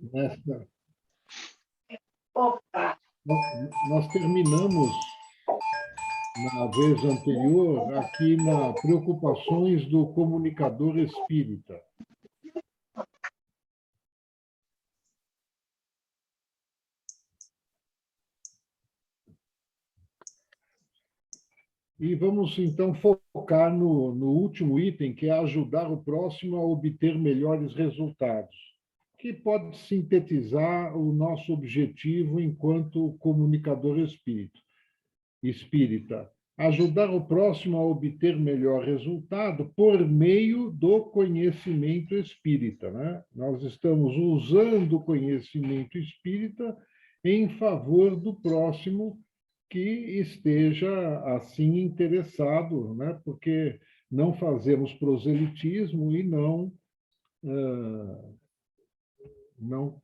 Nesta, Opa! nós terminamos, na vez anterior, aqui na preocupações do comunicador espírita. E vamos, então, focar no último item, que é ajudar o próximo a obter melhores resultados, que pode sintetizar o nosso objetivo enquanto comunicador espírita. Ajudar o próximo a obter melhor resultado por meio do conhecimento espírita, né? Nós estamos usando o conhecimento espírita em favor do próximo que esteja assim interessado, né? Porque não fazemos proselitismo e não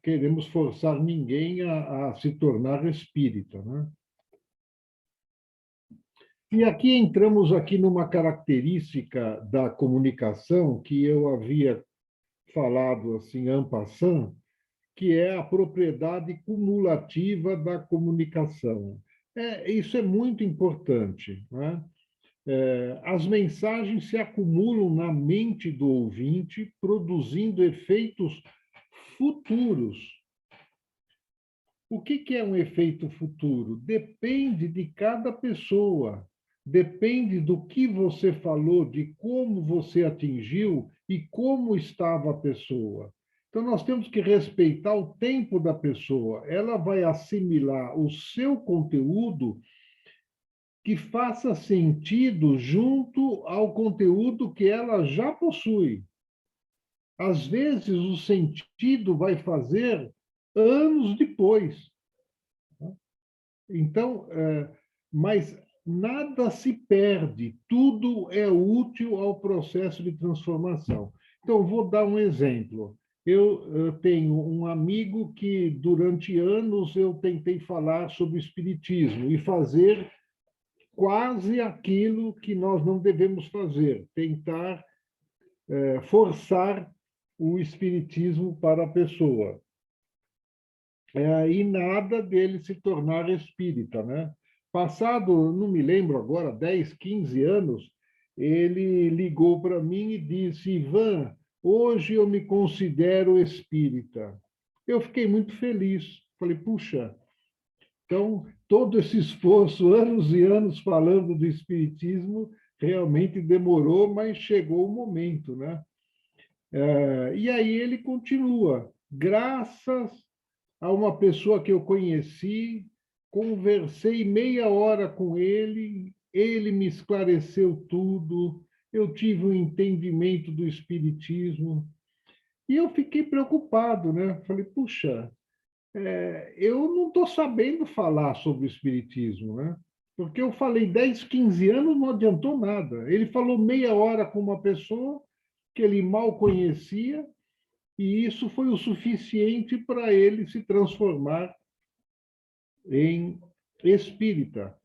queremos forçar ninguém a se tornar espírita, né? E aqui entramos aqui numa característica da comunicação que eu havia falado assim en passant, que é a propriedade cumulativa da comunicação. Isso é muito importante, né? As mensagens se acumulam na mente do ouvinte, produzindo efeitos futuros. O que é um efeito futuro? Depende de cada pessoa, depende do que você falou, de como você atingiu e como estava a pessoa. Então, nós temos que respeitar o tempo da pessoa. Ela vai assimilar o seu conteúdo que faça sentido junto ao conteúdo que ela já possui. Às vezes, o sentido vai fazer anos depois. Então, mas nada se perde, tudo é útil ao processo de transformação. Então, vou dar um exemplo. Eu tenho um amigo que, durante anos, eu tentei falar sobre o espiritismo e fazer quase aquilo que nós não devemos fazer, tentar forçar o espiritismo para a pessoa. E nada dele se tornar espírita, né? Passado, não me lembro agora, 10, 15 anos, ele ligou para mim e disse: Ivan, hoje eu me considero espírita. Eu fiquei muito feliz. Falei, puxa, então todo esse esforço, anos e anos falando do espiritismo, realmente demorou, mas chegou o momento, né? E aí ele continua. Graças a uma pessoa que eu conheci, conversei meia hora com ele, ele me esclareceu tudo, eu tive um entendimento do espiritismo e eu fiquei preocupado, né? Falei, puxa, eu não estou sabendo falar sobre o espiritismo, né? Porque eu falei 10, 15 anos, não adiantou nada. Ele falou meia hora com uma pessoa que ele mal conhecia e isso foi o suficiente para ele se transformar em espírita.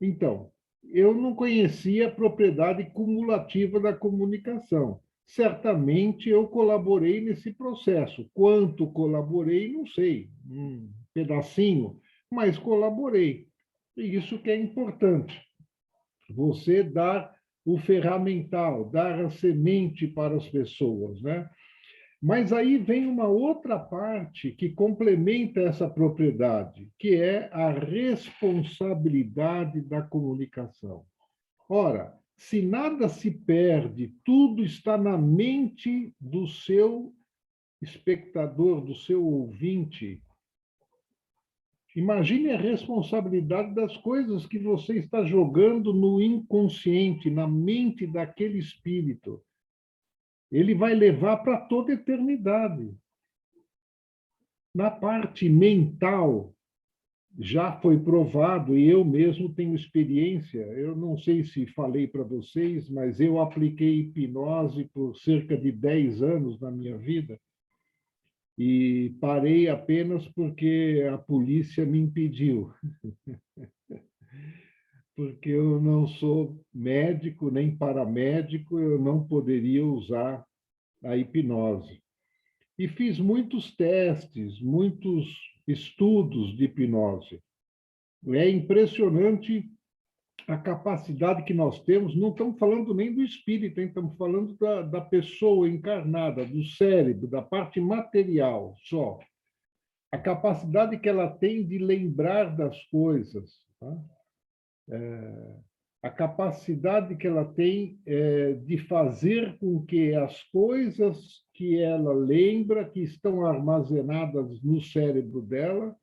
Então, eu não conhecia a propriedade cumulativa da comunicação. Certamente eu colaborei nesse processo. Quanto colaborei, não sei, um pedacinho, mas colaborei. E isso que é importante. Você dar o ferramental, dar a semente para as pessoas, né? Mas aí vem uma outra parte que complementa essa propriedade, que é a responsabilidade da comunicação. Ora, se nada se perde, tudo está na mente do seu espectador, do seu ouvinte. Imagine a responsabilidade das coisas que você está jogando no inconsciente, na mente daquele espírito. Ele vai levar para toda a eternidade. Na parte mental, já foi provado, e eu mesmo tenho experiência, eu não sei se falei para vocês, mas eu apliquei hipnose por cerca de 10 anos na minha vida, e parei apenas porque a polícia me impediu, porque eu não sou médico nem paramédico, eu não poderia usar a hipnose. e fiz muitos testes, muitos estudos de hipnose. É impressionante a capacidade que nós temos, não estamos falando nem do espírito, hein? Estamos falando da pessoa encarnada, do cérebro, da parte material só. A capacidade que ela tem de lembrar das coisas, tá? A capacidade que ela tem de fazer com que as coisas que ela lembra, que estão armazenadas no cérebro dela,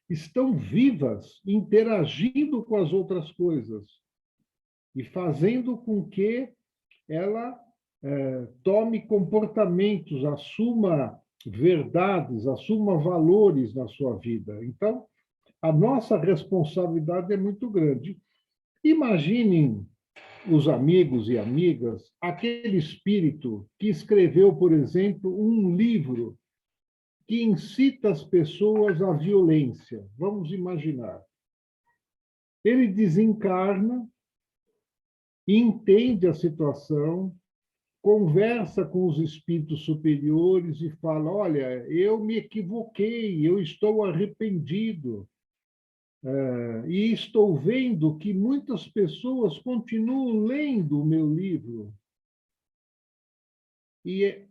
estão vivas, interagindo com as outras coisas e fazendo com que ela tome comportamentos, assuma verdades, assuma valores na sua vida. Então, a nossa responsabilidade é muito grande. Imaginem os amigos e amigas, aquele espírito que escreveu, por exemplo, um livro que incita as pessoas à violência. Vamos imaginar. Ele desencarna, entende a situação, conversa com os espíritos superiores e fala: olha, eu me equivoquei, eu estou arrependido. E estou vendo que muitas pessoas continuam lendo o meu livro e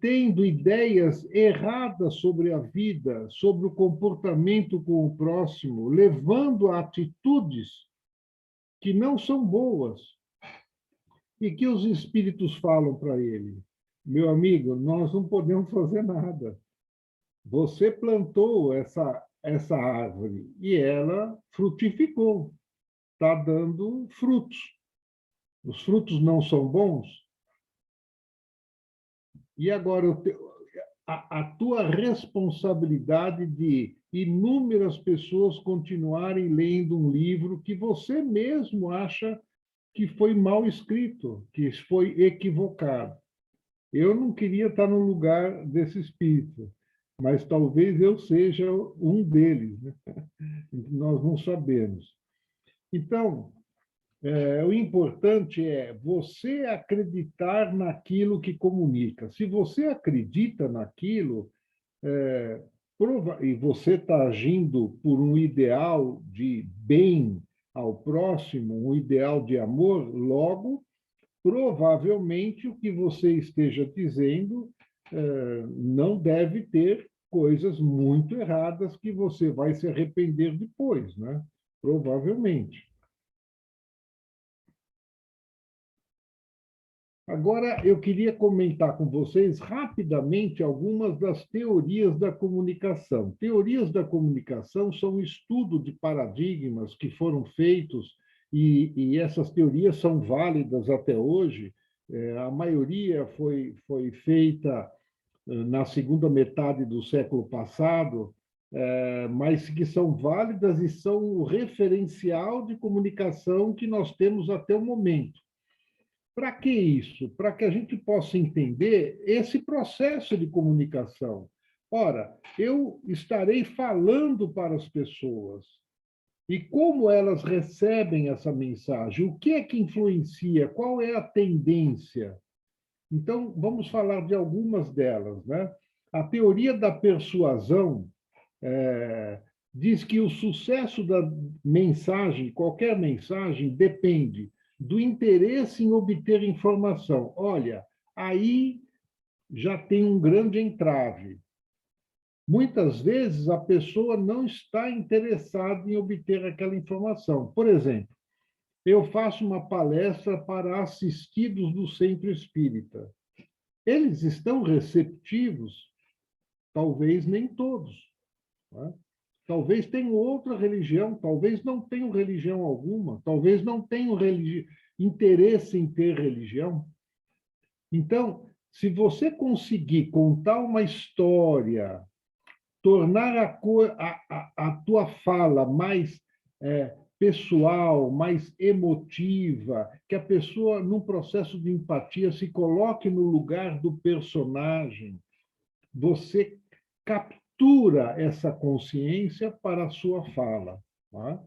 tendo ideias erradas sobre a vida, sobre o comportamento com o próximo, levando a atitudes que não são boas. E que os espíritos falam para ele: meu amigo, nós não podemos fazer nada. Você plantou essa árvore e ela frutificou, está dando frutos. Os frutos não são bons? E agora a tua responsabilidade de inúmeras pessoas continuarem lendo um livro que você mesmo acha que foi mal escrito, que foi equivocado. Eu não queria estar no lugar desse espírito, mas talvez eu seja um deles, né? Nós não sabemos. Então, o importante é você acreditar naquilo que comunica. Se você acredita naquilo, e você está agindo por um ideal de bem ao próximo, um ideal de amor, logo, provavelmente o que você esteja dizendo não deve ter coisas muito erradas que você vai se arrepender depois, né? Provavelmente. Agora, eu queria comentar com vocês rapidamente algumas das teorias da comunicação. Teorias da comunicação são um estudo de paradigmas que foram feitos, e essas teorias são válidas até hoje. A maioria foi feita na segunda metade do século passado, mas que são válidas e são o referencial de comunicação que nós temos até o momento. Para que isso? Para que a gente possa entender esse processo de comunicação. Ora, eu estarei falando para as pessoas. E como elas recebem essa mensagem? O que é que influencia? Qual é a tendência? Então, vamos falar de algumas delas, né? A teoria da persuasão diz que o sucesso da mensagem, qualquer mensagem, depende do interesse em obter informação. Olha, aí já tem um grande entrave. Muitas vezes a pessoa não está interessada em obter aquela informação. Por exemplo, eu faço uma palestra para assistidos do centro espírita. Eles estão receptivos? Talvez nem todos. Né? Talvez tenham outra religião, talvez não tenham religião alguma, talvez não tenham interesse em ter religião. Então, se você conseguir contar uma história, tornar a tua fala mais pessoal, mais emotiva, que a pessoa, num processo de empatia, se coloque no lugar do personagem, você captura essa consciência para a sua fala. Tá?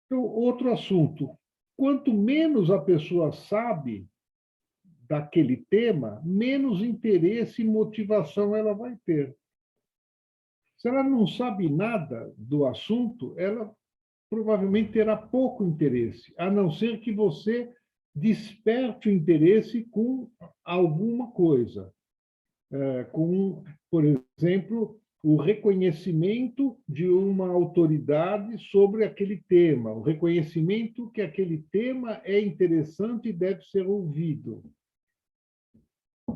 Então, outro assunto. Quanto menos a pessoa sabe daquele tema, menos interesse e motivação ela vai ter. Se ela não sabe nada do assunto, ela provavelmente terá pouco interesse, a não ser que você desperte o interesse com alguma coisa, com, por exemplo, o reconhecimento de uma autoridade sobre aquele tema, o reconhecimento que aquele tema é interessante e deve ser ouvido.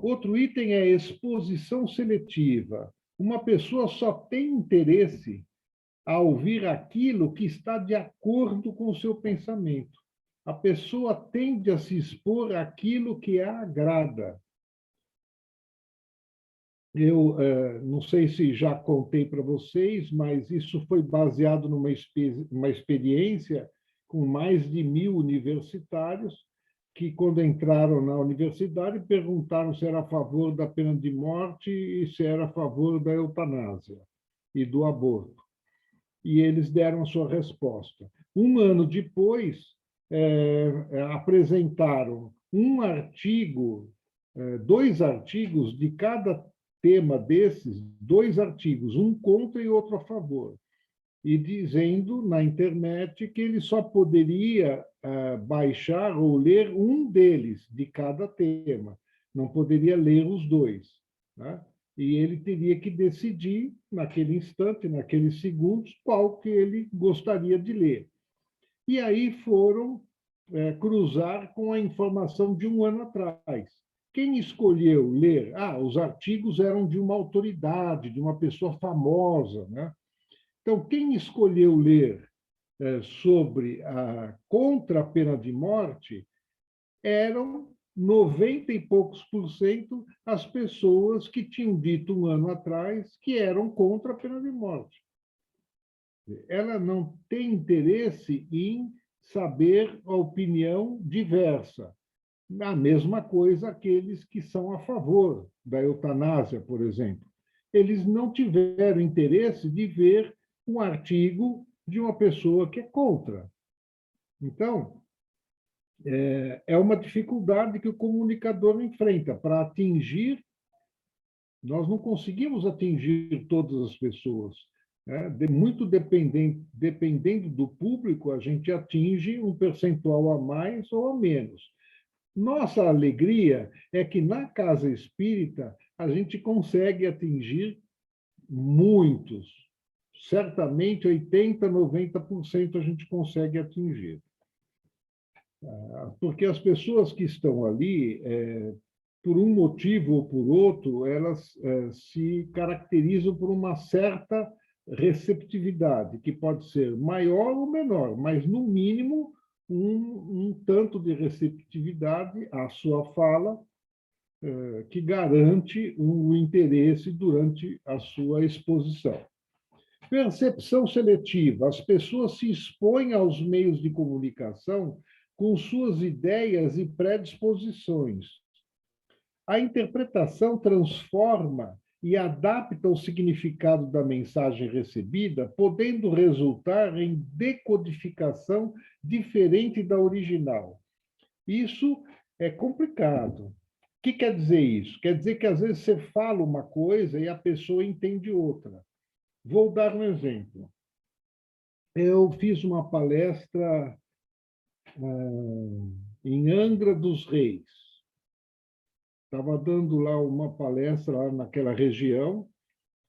Outro item é a exposição seletiva. Uma pessoa só tem interesse a ouvir aquilo que está de acordo com o seu pensamento. A pessoa tende a se expor àquilo que a agrada. Eu não sei se já contei para vocês, mas isso foi baseado numa experiência com mais de 1.000 universitários que, quando entraram na universidade, perguntaram se era a favor da pena de morte e se era a favor da eutanásia e do aborto. E eles deram a sua resposta. Um ano depois, apresentaram um artigo, dois artigos de cada tema desses, dois artigos, um contra e outro a favor, e dizendo na internet que ele só poderia baixar ou ler um deles, de cada tema, não poderia ler os dois, né? E ele teria que decidir, naquele instante, naqueles segundos, qual que ele gostaria de ler. E aí foram cruzar com a informação de um ano atrás. Quem escolheu ler? Os artigos eram de uma autoridade, de uma pessoa famosa, né? Então, quem escolheu ler sobre contra a pena de morte eram 90 e poucos por cento as pessoas que tinham dito um ano atrás que eram contra a pena de morte. Ela não tem interesse em saber a opinião diversa. A mesma coisa aqueles que são a favor da eutanásia, por exemplo. Eles não tiveram interesse de ver um artigo de uma pessoa que é contra. Então, é uma dificuldade que o comunicador enfrenta para atingir. Nós não conseguimos atingir todas as pessoas, né? Muito dependendo do público, a gente atinge um percentual a mais ou a menos. Nossa alegria é que na casa espírita a gente consegue atingir muitos. Certamente 80%, 90% a gente consegue atingir. Porque as pessoas que estão ali, por um motivo ou por outro, elas se caracterizam por uma certa receptividade, que pode ser maior ou menor, mas, no mínimo, um tanto de receptividade à sua fala, que garante o interesse durante a sua exposição. Percepção seletiva. As pessoas se expõem aos meios de comunicação com suas ideias e predisposições. A interpretação transforma e adapta o significado da mensagem recebida, podendo resultar em decodificação diferente da original. Isso é complicado. O que quer dizer isso? Quer dizer que, às vezes, você fala uma coisa e a pessoa entende outra. Vou dar um exemplo. Eu fiz uma palestra em Angra dos Reis. Estava dando lá uma palestra lá naquela região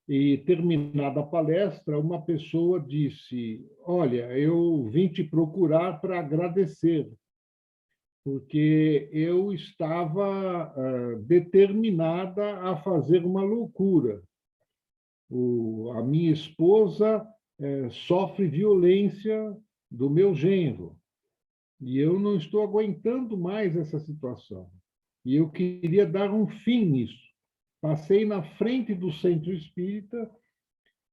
e, terminada a palestra, uma pessoa disse: olha, eu vim te procurar para agradecer, porque eu estava determinada a fazer uma loucura. A minha esposa sofre violência do meu genro e eu não estou aguentando mais essa situação. E eu queria dar um fim nisso. Passei na frente do centro espírita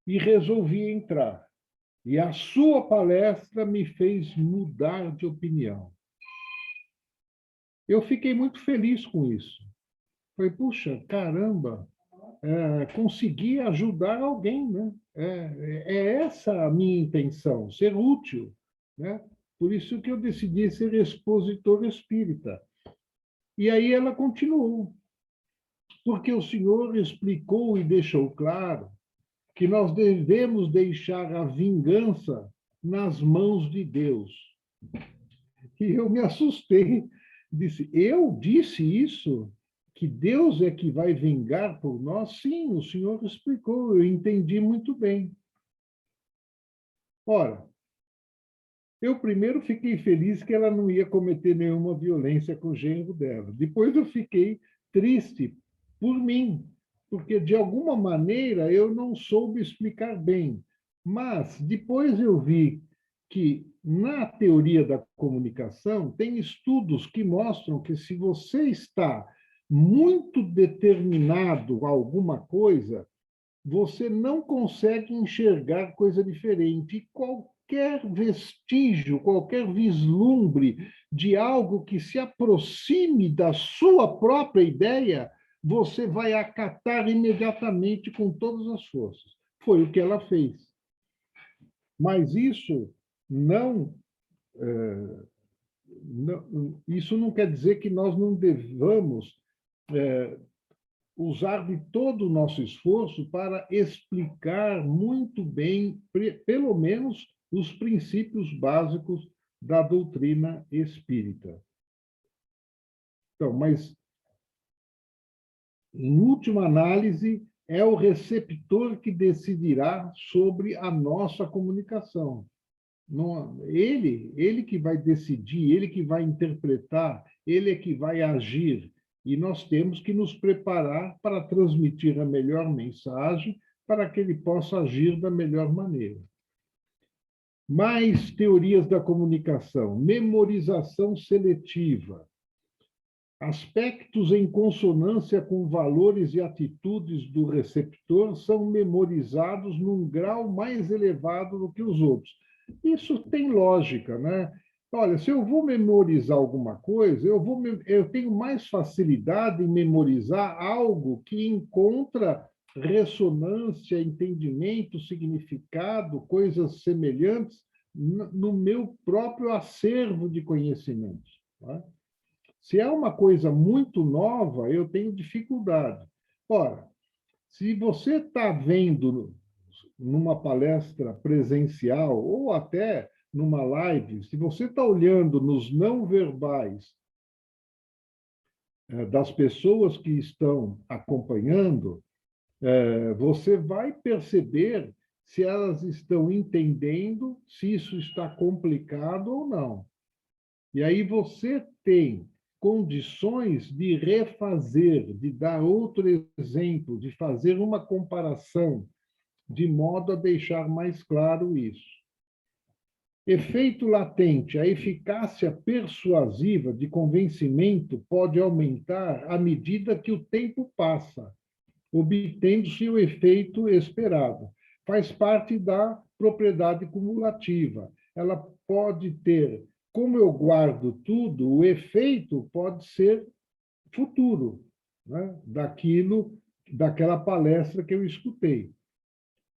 e resolvi entrar. E a sua palestra me fez mudar de opinião. Eu fiquei muito feliz com isso. Falei, puxa, caramba, consegui ajudar alguém, né? Essa a minha intenção, ser útil, né? Por isso que eu decidi ser expositor espírita. E aí ela continuou, porque o Senhor explicou e deixou claro que nós devemos deixar a vingança nas mãos de Deus. E eu me assustei, disse, eu disse isso? Que Deus é que vai vingar por nós? Sim, o Senhor explicou, eu entendi muito bem. Ora, eu primeiro fiquei feliz que ela não ia cometer nenhuma violência com o genro dela. Depois eu fiquei triste por mim, porque de alguma maneira eu não soube explicar bem. Mas depois eu vi que na teoria da comunicação tem estudos que mostram que se você está muito determinado a alguma coisa, você não consegue enxergar coisa diferente. E qualquer vestígio, qualquer vislumbre de algo que se aproxime da sua própria ideia, você vai acatar imediatamente com todas as forças. Foi o que ela fez. Mas isso não quer dizer que nós não devamos usar de todo o nosso esforço para explicar muito bem, pelo menos, os princípios básicos da doutrina espírita. Então, mas, em última análise, é o receptor que decidirá sobre a nossa comunicação. Não, ele que vai decidir, ele que vai interpretar, ele é que vai agir. E nós temos que nos preparar para transmitir a melhor mensagem para que ele possa agir da melhor maneira. Mais teorias da comunicação. Memorização seletiva. Aspectos em consonância com valores e atitudes do receptor são memorizados num grau mais elevado do que os outros. Isso tem lógica, né? Olha, se eu vou memorizar alguma coisa, eu tenho mais facilidade em memorizar algo que encontra ressonância, entendimento, significado, coisas semelhantes no meu próprio acervo de conhecimentos. Tá? Se é uma coisa muito nova, eu tenho dificuldade. Ora, se você está vendo numa palestra presencial ou até numa live, se você está olhando nos não verbais das pessoas que estão acompanhando, você vai perceber se elas estão entendendo, se isso está complicado ou não. E aí você tem condições de refazer, de dar outro exemplo, de fazer uma comparação, de modo a deixar mais claro isso. Efeito latente. A eficácia persuasiva de convencimento pode aumentar à medida que o tempo passa, obtendo-se o efeito esperado. Faz parte da propriedade cumulativa. Ela pode ter, como eu guardo tudo, o efeito pode ser futuro, né? Daquela palestra que eu escutei.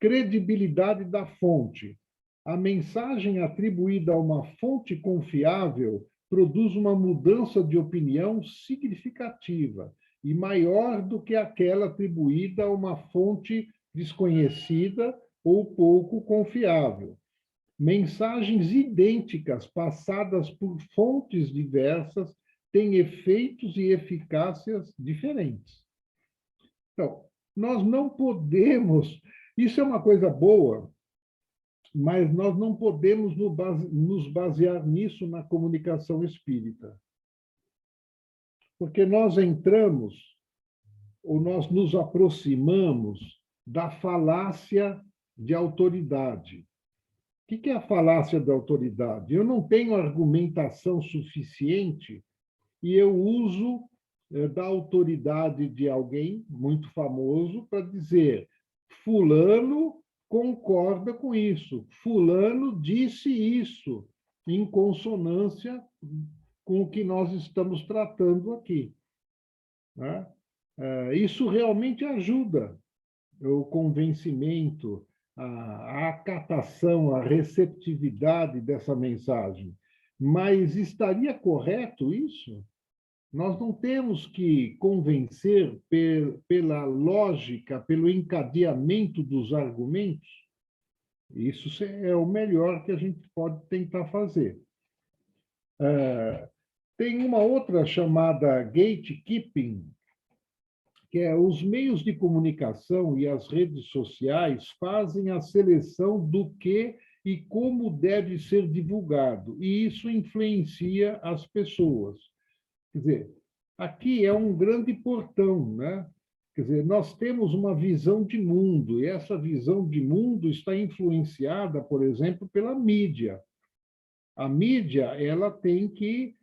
Credibilidade da fonte. A mensagem atribuída a uma fonte confiável produz uma mudança de opinião significativa e maior do que aquela atribuída a uma fonte desconhecida ou pouco confiável. Mensagens idênticas passadas por fontes diversas têm efeitos e eficácias diferentes. Então, nós não podemos, isso é uma coisa boa, mas nós não podemos nos basear nisso na comunicação espírita. Porque nós entramos, ou nós nos aproximamos da falácia de autoridade. O que é a falácia da autoridade? Eu não tenho argumentação suficiente e eu uso da autoridade de alguém muito famoso para dizer fulano concorda com isso, fulano disse isso, em consonância com o que nós estamos tratando aqui. Né? Isso realmente ajuda o convencimento, a acatação, a receptividade dessa mensagem. Mas estaria correto isso? Nós não temos que convencer pela lógica, pelo encadeamento dos argumentos. Isso é o melhor que a gente pode tentar fazer. Tem uma outra chamada gatekeeping, que é os meios de comunicação e as redes sociais fazem a seleção do que e como deve ser divulgado, e isso influencia as pessoas. Quer dizer, aqui é um grande portão, né? Quer dizer, nós temos uma visão de mundo, e essa visão de mundo está influenciada, por exemplo, pela mídia. A mídia, ela tem que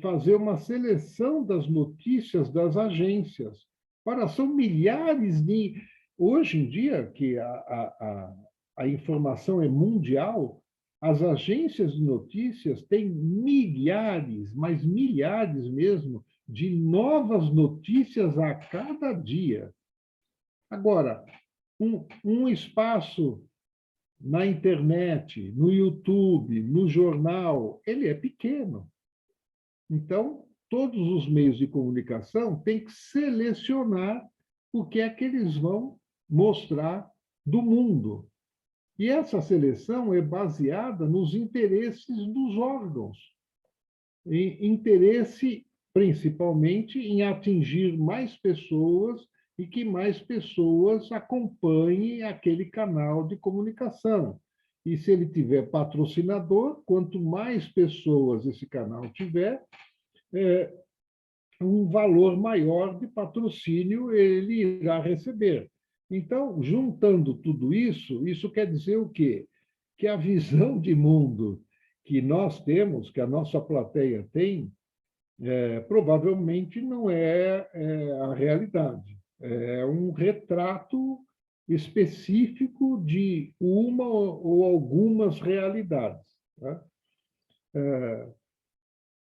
fazer uma seleção das notícias das agências. Ora, são milhares de... Hoje em dia, que a informação é mundial, as agências de notícias têm milhares, mas milhares mesmo, de novas notícias a cada dia. Agora, um espaço na internet, no YouTube, no jornal, ele é pequeno. Então, todos os meios de comunicação têm que selecionar o que é que eles vão mostrar do mundo. E essa seleção é baseada nos interesses dos órgãos. Interesse, principalmente, em atingir mais pessoas e que mais pessoas acompanhem aquele canal de comunicação. E se ele tiver patrocinador, quanto mais pessoas esse canal tiver, um valor maior de patrocínio ele irá receber. Então, juntando tudo isso, isso quer dizer o quê? Que a visão de mundo que nós temos, que a nossa plateia tem, provavelmente não é a realidade. É um retrato específico de uma ou algumas realidades. Tá?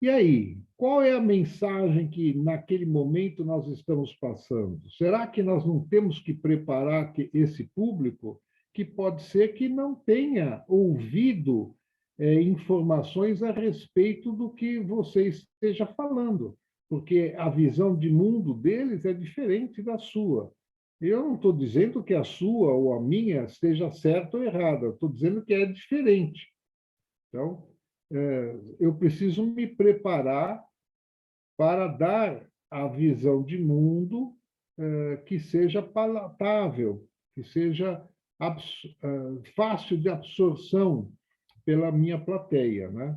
E aí, qual é a mensagem que, naquele momento, nós estamos passando? Será que nós não temos que preparar esse público que pode ser que não tenha ouvido informações a respeito do que você esteja falando? Porque a visão de mundo deles é diferente da sua. Eu não estou dizendo que a sua ou a minha esteja certa ou errada, eu estou dizendo que é diferente. Então, eu preciso me preparar para dar a visão de mundo que seja palatável, que seja fácil de absorção pela minha plateia, né?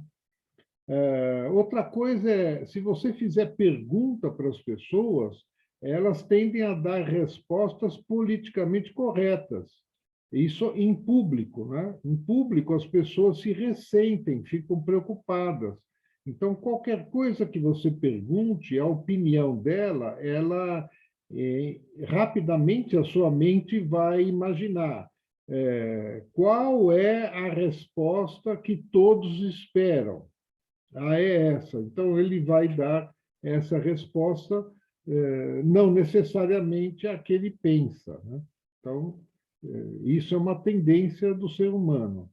Outra coisa é, se você fizer pergunta para as pessoas, elas tendem a dar respostas politicamente corretas. Isso em público, né? Em público, as pessoas se ressentem, ficam preocupadas. Então, qualquer coisa que você pergunte, a opinião dela, ela rapidamente a sua mente vai imaginar qual é a resposta que todos esperam. Ah, é essa. Então, ele vai dar essa resposta, não necessariamente a que ele pensa, né? Então, isso é uma tendência do ser humano.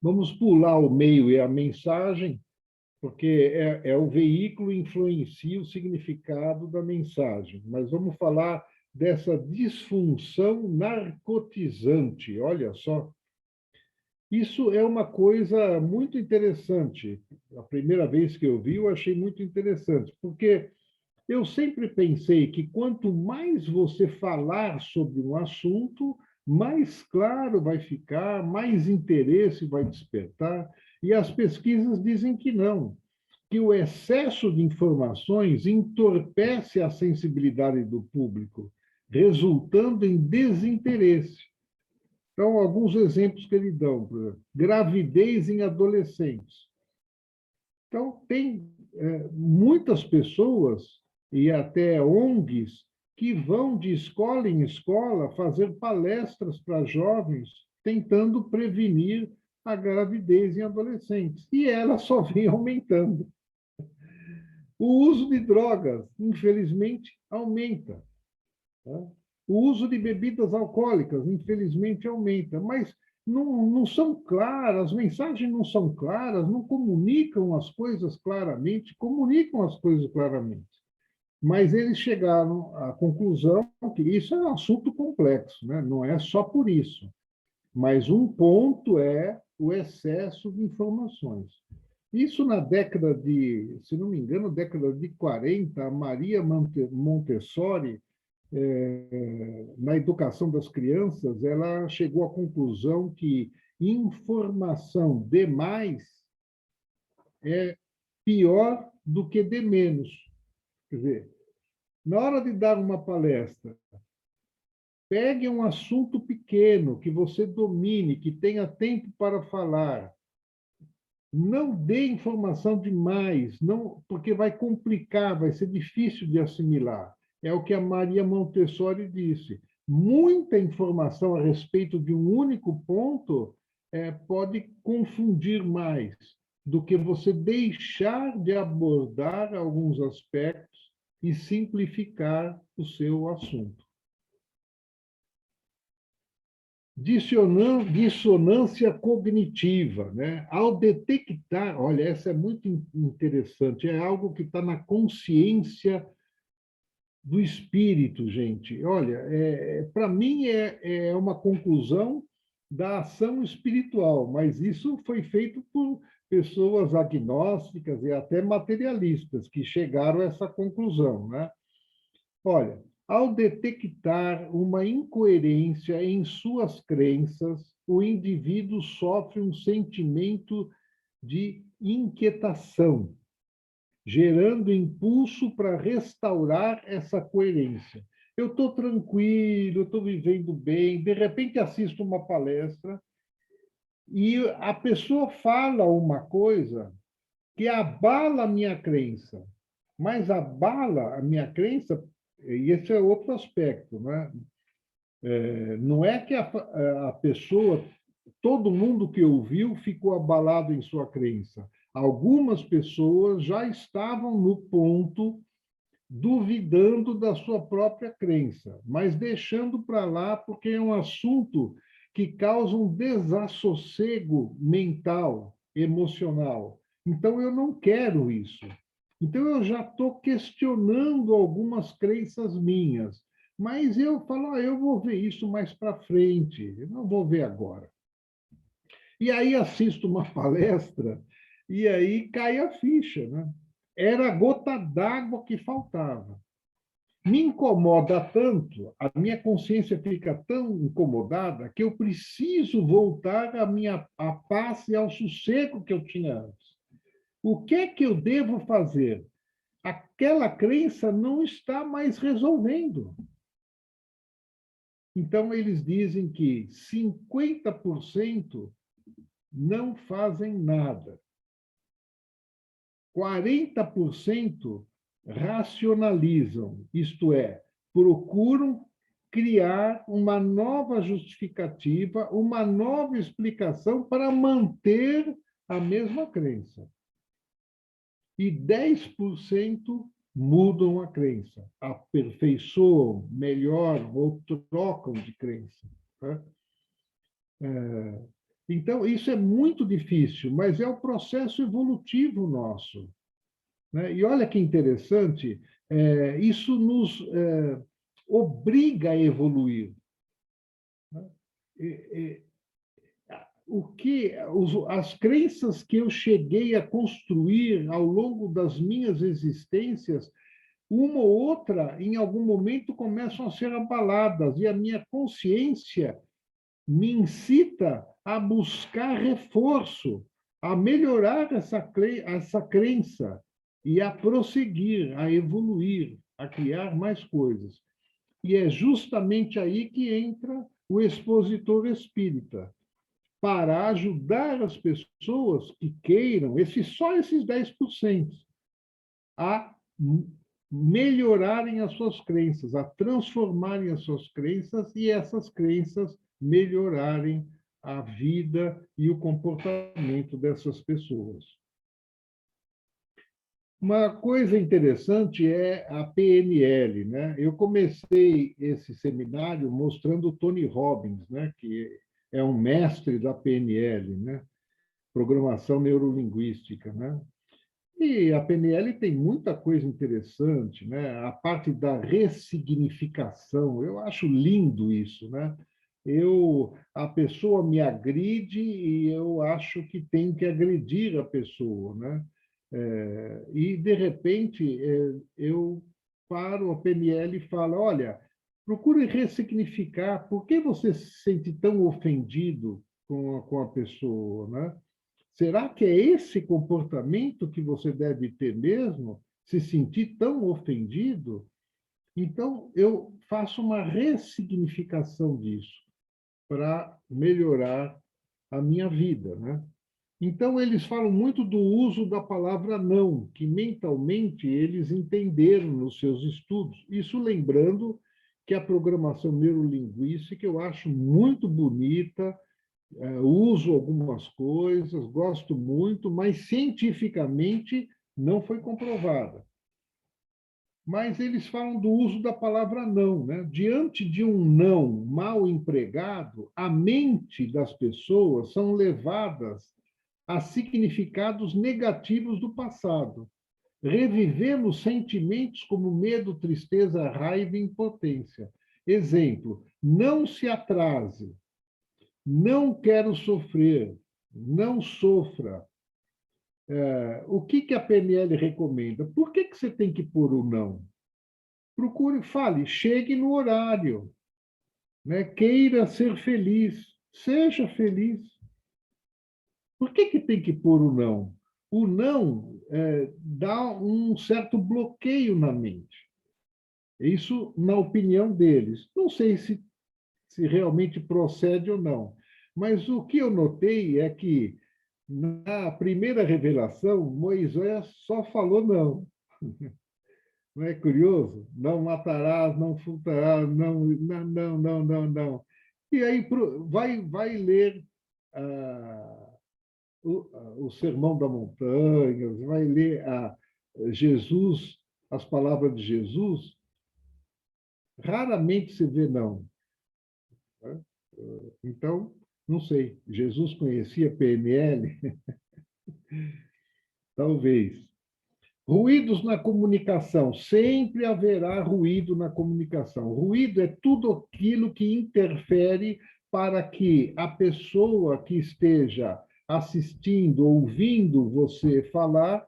Vamos pular o meio e a mensagem, porque o veículo influencia o significado da mensagem. Mas vamos falar dessa disfunção narcotizante. Olha só. Isso é uma coisa muito interessante. A primeira vez que eu vi, eu achei muito interessante, porque eu sempre pensei que quanto mais você falar sobre um assunto, mais claro vai ficar, mais interesse vai despertar. E as pesquisas dizem que não, que o excesso de informações entorpece a sensibilidade do público, resultando em desinteresse. Então, alguns exemplos que ele dão, por exemplo, gravidez em adolescentes. Então, tem muitas pessoas e até ONGs que vão de escola em escola fazer palestras para jovens tentando prevenir a gravidez em adolescentes. E ela só vem aumentando. O uso de drogas, infelizmente, aumenta. Tá? O uso de bebidas alcoólicas, infelizmente, aumenta. Mas não são claras, as mensagens não são claras, não comunicam as coisas claramente, comunicam as coisas claramente. Mas eles chegaram à conclusão que isso é um assunto complexo, né? Não é só por isso. Mas um ponto é o excesso de informações. Isso na década de, se não me engano, década de 40, a Maria Montessori, na educação das crianças, ela chegou à conclusão que informação demais é pior do que de menos. Quer dizer, na hora de dar uma palestra, pegue um assunto pequeno que você domine, que tenha tempo para falar. Não dê informação demais, não, porque vai complicar, vai ser difícil de assimilar. É o que a Maria Montessori disse. Muita informação a respeito de um único ponto pode confundir mais do que você deixar de abordar alguns aspectos e simplificar o seu assunto. Dissonância cognitiva, né? Ao detectar, olha, essa é muito interessante, é algo que está na consciência do espírito, gente. Olha, para mim é uma conclusão da ação espiritual, mas isso foi feito por pessoas agnósticas e até materialistas que chegaram a essa conclusão, né? Olha, ao detectar uma incoerência em suas crenças, o indivíduo sofre um sentimento de inquietação, gerando impulso para restaurar essa coerência. Eu estou tranquilo, estou vivendo bem, de repente assisto uma palestra e a pessoa fala uma coisa que abala a minha crença, mas abala a minha crença, e esse é outro aspecto, né? Não é que a pessoa, todo mundo que ouviu ficou abalado em sua crença. Algumas pessoas já estavam no ponto duvidando da sua própria crença, mas deixando para lá porque é um assunto que causa um desassossego mental, emocional. Então, eu não quero isso. Então, eu já estou questionando algumas crenças minhas, mas eu falo, eu vou ver isso mais para frente, eu não vou ver agora. E aí assisto uma palestra e aí cai a ficha, né? Era a gota d'água que faltava. Me incomoda tanto, a minha consciência fica tão incomodada que eu preciso voltar à paz e ao sossego que eu tinha antes. O que é que eu devo fazer? Aquela crença não está mais resolvendo. Então, eles dizem que 50% não fazem nada. 40% racionalizam, isto é, procuram criar uma nova justificativa, uma nova explicação para manter a mesma crença. E 10% mudam a crença, aperfeiçoam, melhoram ou trocam de crença. Tá? Então, isso é muito difícil, mas é o processo evolutivo nosso. Né? E olha que interessante, isso nos obriga a evoluir. Né? As crenças que eu cheguei a construir ao longo das minhas existências, uma ou outra, em algum momento, começam a ser abaladas, e a minha consciência me incita a buscar reforço, a melhorar essa crença e a prosseguir, a evoluir, a criar mais coisas. E é justamente aí que entra o expositor espírita, para ajudar as pessoas que queiram, só esses 10%, a melhorarem as suas crenças, a transformarem as suas crenças e essas crenças melhorarem a vida e o comportamento dessas pessoas. Uma coisa interessante é a PNL, né? Eu comecei esse seminário mostrando o Tony Robbins, né? Que é um mestre da PNL, né? Programação Neurolinguística, né? E a PNL tem muita coisa interessante, né? A parte da ressignificação, eu acho lindo isso, né? A pessoa me agride e eu acho que tenho que agredir a pessoa, né? E de repente eu paro a PNL e falo, olha, procure ressignificar. Por que você se sente tão ofendido com a pessoa, né? Será que é esse comportamento que você deve ter mesmo? Se sentir tão ofendido? Então, eu faço uma ressignificação disso para melhorar a minha vida, né? Então, eles falam muito do uso da palavra não, que mentalmente eles entenderam nos seus estudos. Isso lembrando que a programação neurolinguística eu acho muito bonita, uso algumas coisas, gosto muito, mas cientificamente não foi comprovada. Mas eles falam do uso da palavra não, né? Diante de um não mal empregado, a mente das pessoas são levadas a significados negativos do passado. Revivemos sentimentos como medo, tristeza, raiva e impotência. Exemplo: não se atrase, não quero sofrer, não sofra. O que a PNL recomenda? Por que você tem que pôr o não? Procure, fale, chegue no horário, né? Queira ser feliz, seja feliz. Por que tem que pôr o não? O não dá um certo bloqueio na mente. Isso na opinião deles. Não sei se realmente procede ou não. Mas o que eu notei é que, na primeira revelação, Moisés só falou não. Não é curioso? Não matarás, não furtarás, não, não, não, não, não, não. E aí vai ler o Sermão da Montanha, vai ler Jesus, as palavras de Jesus, raramente se vê não. Né? Então, não sei, Jesus conhecia PNL? Talvez. Ruídos na comunicação. Sempre haverá ruído na comunicação. Ruído é tudo aquilo que interfere para que a pessoa que esteja assistindo, ouvindo você falar,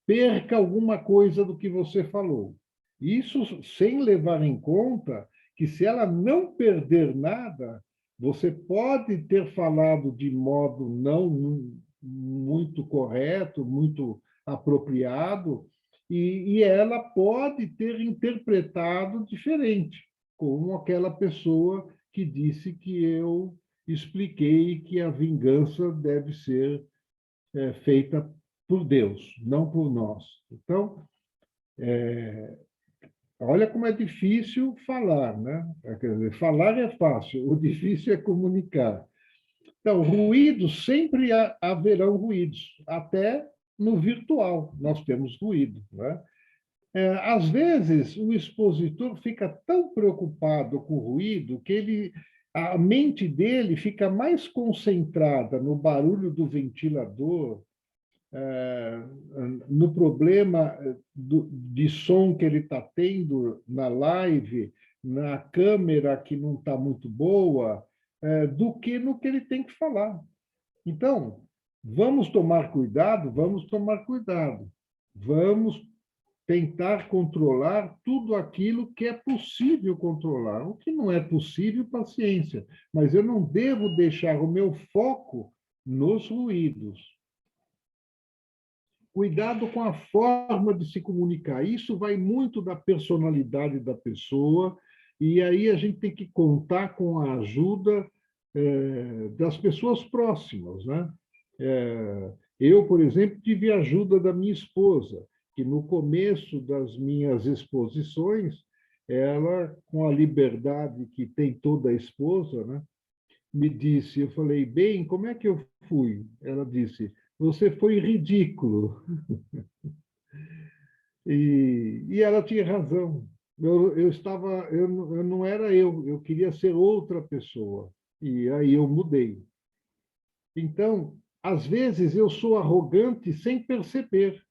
perca alguma coisa do que você falou. Isso sem levar em conta que, se ela não perder nada, você pode ter falado de modo não muito correto, muito apropriado, e ela pode ter interpretado diferente, como aquela pessoa que disse que eu expliquei que a vingança deve ser feita por Deus, não por nós. Então, olha como é difícil falar, né? Quer dizer, falar é fácil, o difícil é comunicar. Então, ruídos, sempre haverão ruídos, até no virtual nós temos ruído, né? Às vezes, o expositor fica tão preocupado com o ruído que a mente dele fica mais concentrada no barulho do ventilador, no problema de som que ele está tendo na live, na câmera que não está muito boa, do que no que ele tem que falar. Então, vamos tomar cuidado, vamos tomar cuidado. Vamos tentar controlar tudo aquilo que é possível controlar. O que não é possível, paciência. Mas eu não devo deixar o meu foco nos ruídos. Cuidado com a forma de se comunicar. Isso vai muito da personalidade da pessoa, e aí a gente tem que contar com a ajuda das pessoas próximas, né? Eu, por exemplo, tive a ajuda da minha esposa, que no começo das minhas exposições, ela, com a liberdade que tem toda a esposa, né, me disse, eu falei, bem, como é que eu fui? Ela disse, você foi ridículo. E ela tinha razão. eu não era eu queria ser outra pessoa. E aí eu mudei. Então, às vezes eu sou arrogante sem perceber.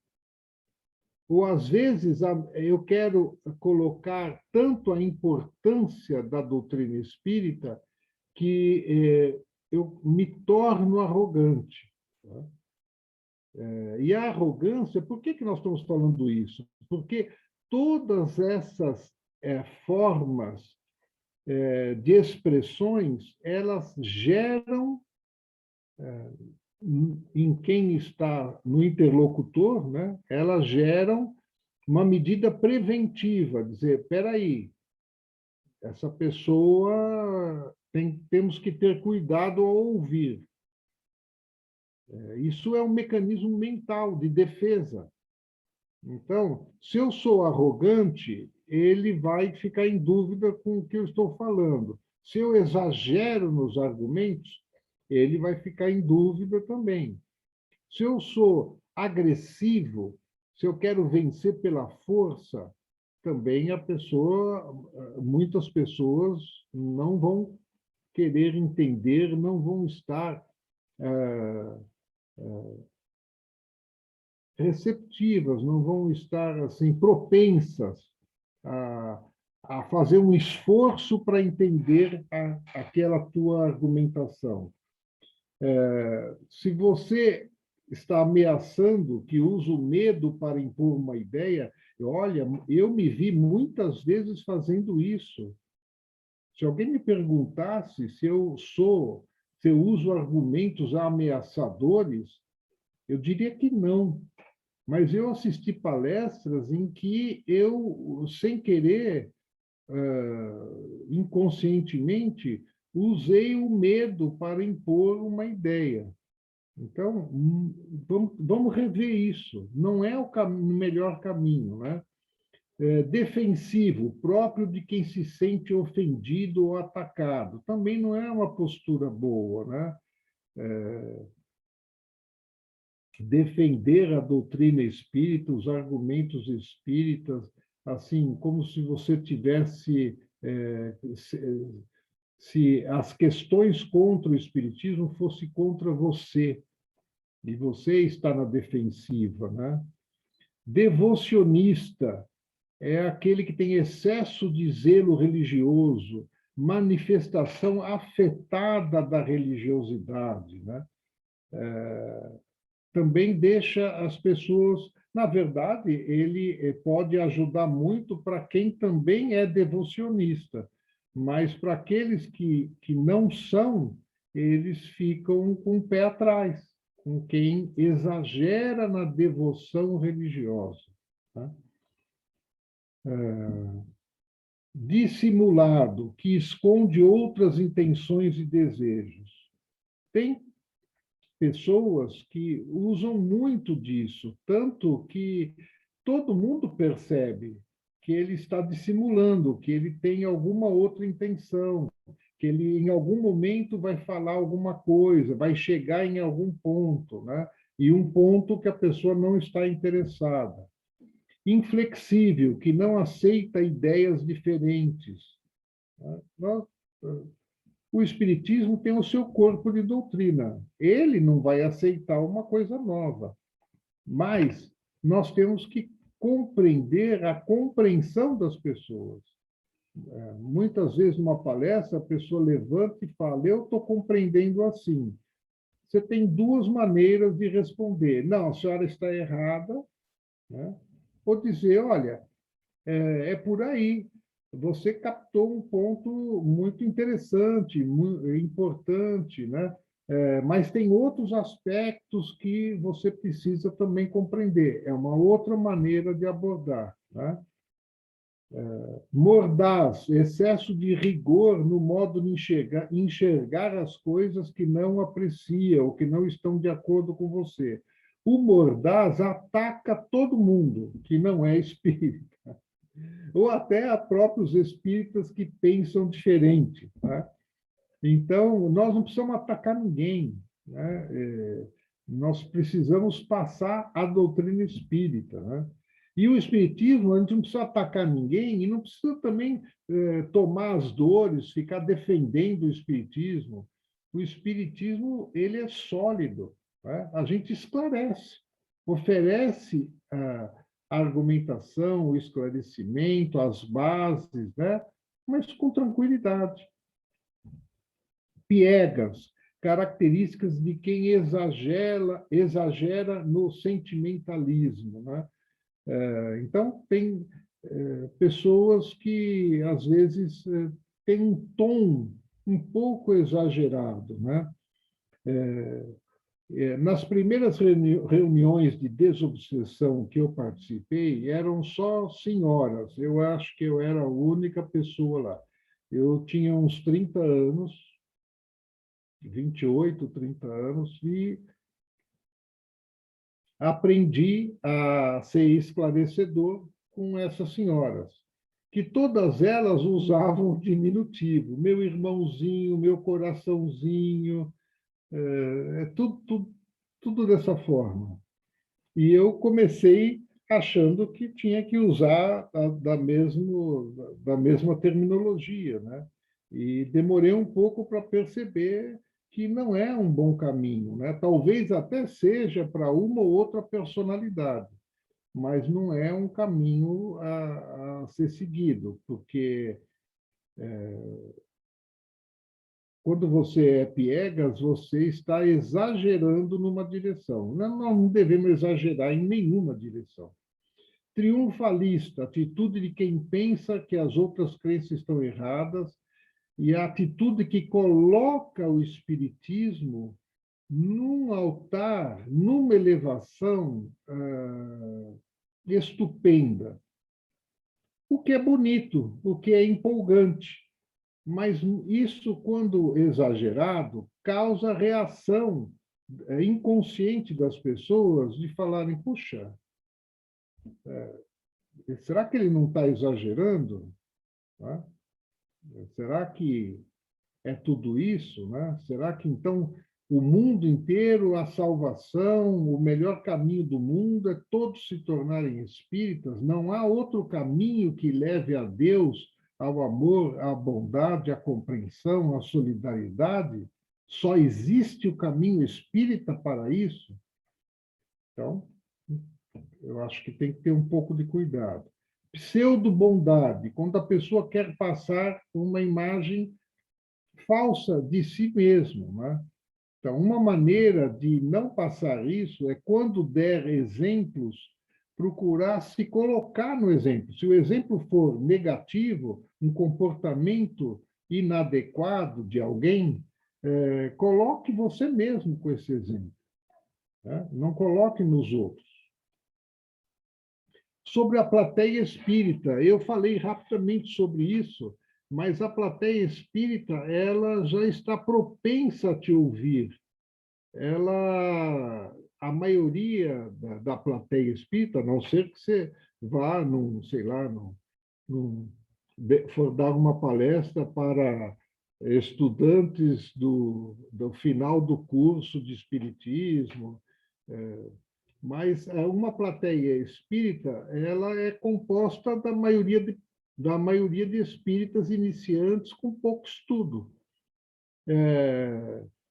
Ou às vezes eu quero colocar tanto a importância da doutrina espírita que eu me torno arrogante. Tá? E a arrogância, por que que nós estamos falando isso? Porque todas essas formas de expressões, elas geram em quem está no interlocutor, né? Elas geram uma medida preventiva, dizer, espera aí, essa pessoa temos que ter cuidado ao ouvir. Isso é um mecanismo mental de defesa. Então, se eu sou arrogante, ele vai ficar em dúvida com o que eu estou falando. Se eu exagero nos argumentos, ele vai ficar em dúvida também. Se eu sou agressivo, se eu quero vencer pela força, também muitas pessoas não vão querer entender, não vão estar receptivas, não vão estar assim propensas a, a fazer um esforço para entender aquela tua argumentação. Se você está ameaçando que usa o medo para impor uma ideia, olha, eu me vi muitas vezes fazendo isso. Se alguém me perguntasse se eu uso argumentos ameaçadores, eu diria que não. Mas eu assisti palestras em que eu, sem querer, inconscientemente, usei o medo para impor uma ideia. Então, vamos rever isso. Não é o melhor caminho, né? Defensivo, próprio de quem se sente ofendido ou atacado. Também não é uma postura boa, né? Defender a doutrina espírita, os argumentos espíritas, assim, como se você tivesse. Se as questões contra o espiritismo fossem contra você, e você está na defensiva, né? Devocionista é aquele que tem excesso de zelo religioso, manifestação afetada da religiosidade, né? Também deixa as pessoas. Na verdade, ele pode ajudar muito para quem também é devocionista, mas para aqueles que não são, eles ficam com o pé atrás, com quem exagera na devoção religiosa. Tá? Dissimulado, que esconde outras intenções e desejos. Tem pessoas que usam muito disso, tanto que todo mundo percebe que ele está dissimulando, que ele tem alguma outra intenção, que ele em algum momento vai falar alguma coisa, vai chegar em algum ponto, né? E um ponto que a pessoa não está interessada. Inflexível, que não aceita ideias diferentes. O Espiritismo tem o seu corpo de doutrina. Ele não vai aceitar uma coisa nova, mas nós temos que compreender a compreensão das pessoas. Muitas vezes, numa palestra, a pessoa levanta e fala: eu estou compreendendo assim. Você tem duas maneiras de responder. Não, a senhora está errada, né? Ou dizer: olha, é por aí. Você captou um ponto muito interessante, muito importante, né? Mas tem outros aspectos que você precisa também compreender. É uma outra maneira de abordar, né? Mordaz, excesso de rigor no modo de enxergar as coisas que não aprecia ou que não estão de acordo com você. O mordaz ataca todo mundo que não é espírita, ou até a próprios espíritas que pensam diferente. Né? Então, nós não precisamos atacar ninguém. Né? Nós precisamos passar a doutrina espírita. Né? E o espiritismo, a gente não precisa atacar ninguém e não precisa também tomar as dores, ficar defendendo o espiritismo. O espiritismo, ele é sólido, né? A gente esclarece, oferece a argumentação, o esclarecimento, as bases, né? Mas com tranquilidade. Piegas, características de quem exagera no sentimentalismo, né? Então, tem pessoas que, às vezes, têm um tom um pouco exagerado, né? Nas primeiras reuniões de desobsessão que eu participei, eram só senhoras. Eu acho que eu era a única pessoa lá. Eu tinha uns 30 anos, 28, 30 anos, e aprendi a ser esclarecedor com essas senhoras, que todas elas usavam o diminutivo, meu irmãozinho, meu coraçãozinho, tudo dessa forma. E eu comecei achando que tinha que usar da mesma terminologia, né? E demorei um pouco para perceber que não é um bom caminho, né? Talvez até seja para uma ou outra personalidade, mas não é um caminho a ser seguido, porque quando você é piegas, você está exagerando numa direção. Não devemos exagerar em nenhuma direção. Triunfalista, atitude de quem pensa que as outras crenças estão erradas, e a atitude que coloca o espiritismo num altar, numa elevação estupenda. O que é bonito, o que é empolgante. Mas isso, quando exagerado, causa reação inconsciente das pessoas de falarem, puxa, será que ele não está exagerando? Né? Será que é tudo isso? Né? Será que, então, o mundo inteiro, a salvação, o melhor caminho do mundo é todos se tornarem espíritas? Não há outro caminho que leve a Deus, ao amor, à bondade, à compreensão, à solidariedade? Só existe o caminho espírita para isso? Então, eu acho que tem que ter um pouco de cuidado. Pseudo-bondade, quando a pessoa quer passar uma imagem falsa de si mesmo, né? Então, uma maneira de não passar isso é, quando der exemplos, procurar se colocar no exemplo. Se o exemplo for negativo, um comportamento inadequado de alguém, coloque você mesmo com esse exemplo, né? Não coloque nos outros. Sobre a plateia espírita, eu falei rapidamente sobre isso, mas a plateia espírita, ela já está propensa a te ouvir. A maioria da plateia espírita, a não ser que você vá num, sei lá, for dar uma palestra para estudantes do final do curso de espiritismo, mas uma plateia espírita, ela é composta da maioria de espíritas iniciantes com pouco estudo.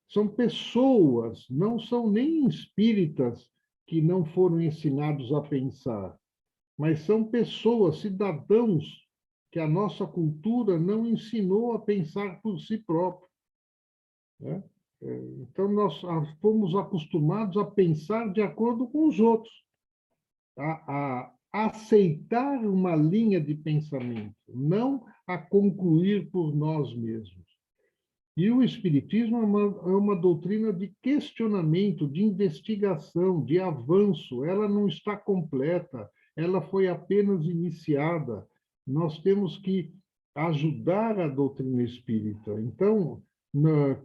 São pessoas, não são nem espíritas que não foram ensinados a pensar, mas são pessoas, cidadãos, que a nossa cultura não ensinou a pensar por si próprio, né? Então, nós fomos acostumados a pensar de acordo com os outros, a aceitar uma linha de pensamento, não a concluir por nós mesmos. E o Espiritismo é uma doutrina de questionamento, de investigação, de avanço. Ela não está completa, ela foi apenas iniciada. Nós temos que ajudar a doutrina espírita. Então,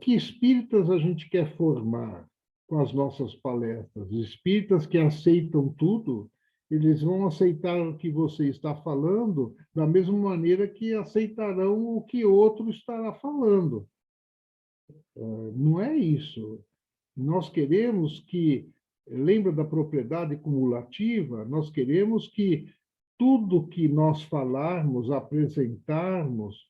que espíritas a gente quer formar com as nossas palestras? Espíritas que aceitam tudo, eles vão aceitar o que você está falando da mesma maneira que aceitarão o que outro estará falando. Não é isso. Nós queremos que lembra da propriedade cumulativa? Nós queremos que tudo que nós falarmos, apresentarmos,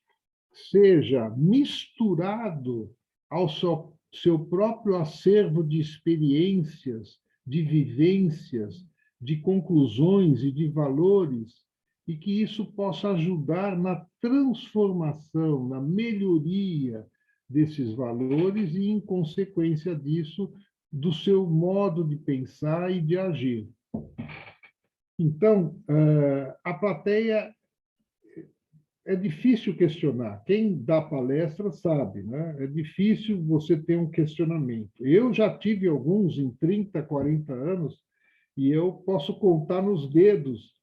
seja misturado ao seu próprio acervo de experiências, de vivências, de conclusões e de valores, e que isso possa ajudar na transformação, na melhoria desses valores e, em consequência disso, do seu modo de pensar e de agir. Então, a plateia é difícil questionar. Quem dá palestra sabe, né? É difícil você ter um questionamento. Eu já tive alguns em 30, 40 anos, e eu posso contar nos dedos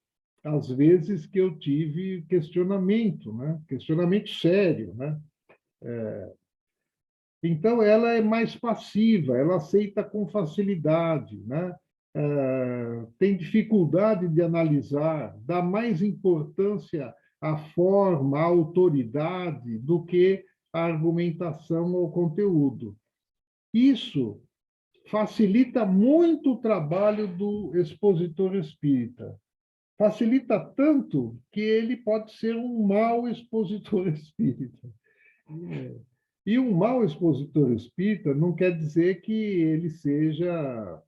as vezes que eu tive questionamento, né? Questionamento sério, né? Então, ela é mais passiva, ela aceita com facilidade, né? Tem dificuldade de analisar, dá mais importância à forma, à autoridade, do que à argumentação ou conteúdo. Isso facilita muito o trabalho do expositor espírita. Facilita tanto que ele pode ser um mau expositor espírita. E um mau expositor espírita não quer dizer que ele seja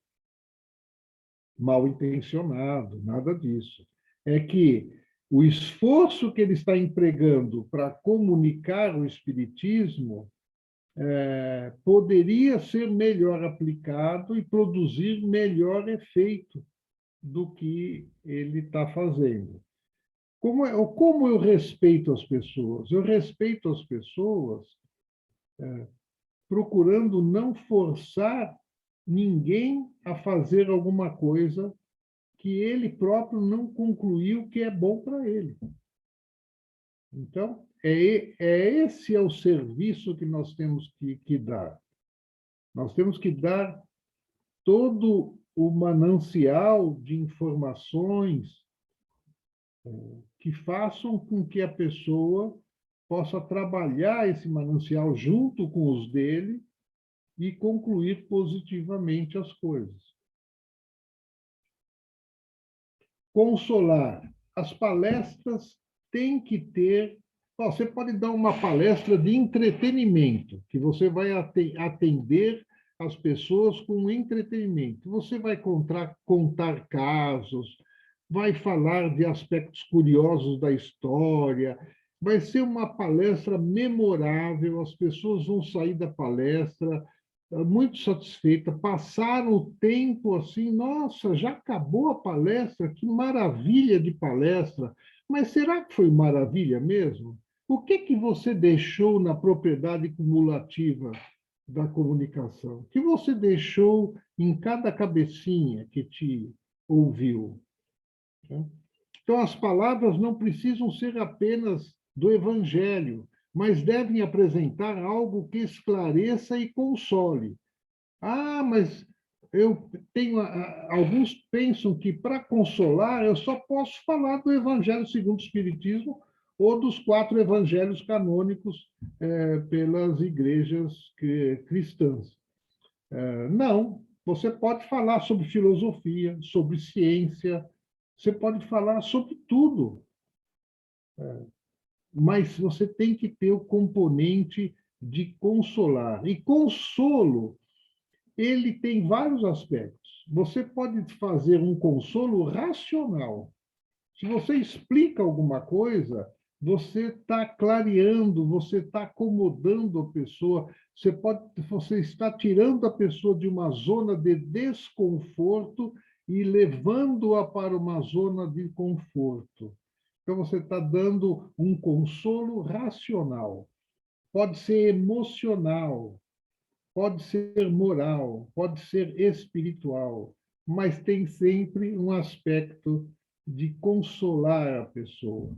mal intencionado, nada disso. É que o esforço que ele está empregando para comunicar o espiritismo poderia ser melhor aplicado e produzir melhor efeito do que ele está fazendo. Como eu respeito as pessoas? Eu respeito as pessoas procurando não forçar ninguém a fazer alguma coisa que ele próprio não concluiu que é bom para ele. Então, esse é o serviço que nós temos que dar. Nós temos que dar todo o manancial de informações que façam com que a pessoa possa trabalhar esse manancial junto com os dele e concluir positivamente as coisas. Consolar. As palestras têm que ter. Você pode dar uma palestra de entretenimento, que você vai atender as pessoas com entretenimento. Você vai contar casos, vai falar de aspectos curiosos da história, vai ser uma palestra memorável, as pessoas vão sair da palestra muito satisfeita, passaram o tempo assim, nossa, já acabou a palestra, que maravilha de palestra, mas será que foi maravilha mesmo? O que você deixou na propriedade cumulativa da comunicação? O que você deixou em cada cabecinha que te ouviu? Então, as palavras não precisam ser apenas do Evangelho, mas devem apresentar algo que esclareça e console. Ah, mas eu tenho. Alguns pensam que para consolar eu só posso falar do Evangelho segundo o Espiritismo ou dos 4 evangelhos canônicos pelas igrejas cristãs. Não, você pode falar sobre filosofia, sobre ciência, você pode falar sobre tudo, mas você tem que ter o componente de consolar. E consolo, ele tem vários aspectos. Você pode fazer um consolo racional. Se você explica alguma coisa, você está clareando, você está acomodando a pessoa, você está tirando a pessoa de uma zona de desconforto e levando-a para uma zona de conforto. Então, você está dando um consolo racional. Pode ser emocional, pode ser moral, pode ser espiritual, mas tem sempre um aspecto de consolar a pessoa,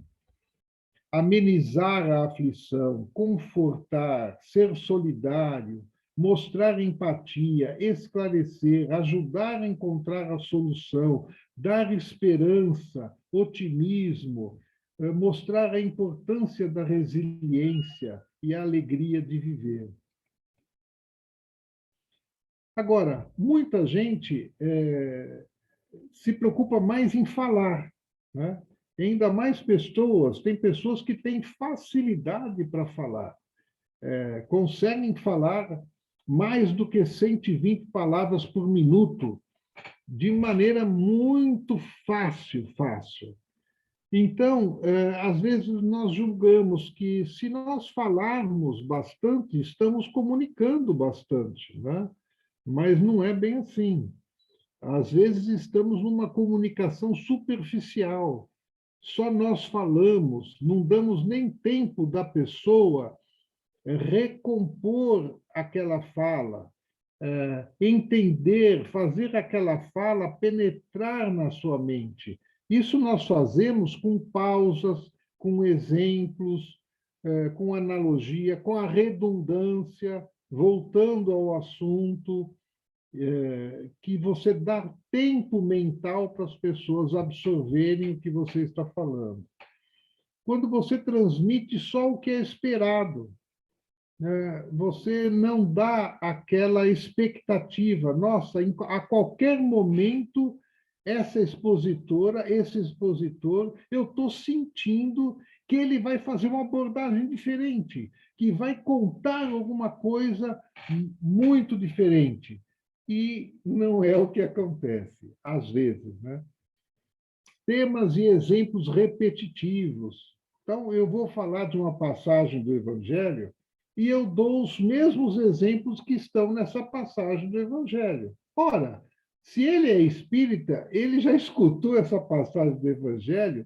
amenizar a aflição, confortar, ser solidário, mostrar empatia, esclarecer, ajudar a encontrar a solução, dar esperança, otimismo, mostrar a importância da resiliência e a alegria de viver. Agora, muita gente se preocupa mais em falar, né? E ainda mais pessoas, tem pessoas que têm facilidade para falar, conseguem falar mais do que 120 palavras por minuto, de maneira muito fácil. Então, às vezes nós julgamos que se nós falarmos bastante, estamos comunicando bastante, né? Mas não é bem assim. Às vezes estamos numa comunicação superficial. Só nós falamos, não damos nem tempo da pessoa recompor aquela fala, entender, fazer aquela fala penetrar na sua mente. Isso nós fazemos com pausas, com exemplos, com analogia, com a redundância, voltando ao assunto, que você dá tempo mental para as pessoas absorverem o que você está falando. Quando você transmite só o que é esperado, você não dá aquela expectativa. Nossa, a qualquer momento, essa expositora, esse expositor, eu estou sentindo que ele vai fazer uma abordagem diferente, que vai contar alguma coisa muito diferente. E não é o que acontece, às vezes, né? Temas e exemplos repetitivos. Então, eu vou falar de uma passagem do Evangelho e eu dou os mesmos exemplos que estão nessa passagem do Evangelho. Ora, se ele é espírita, ele já escutou essa passagem do Evangelho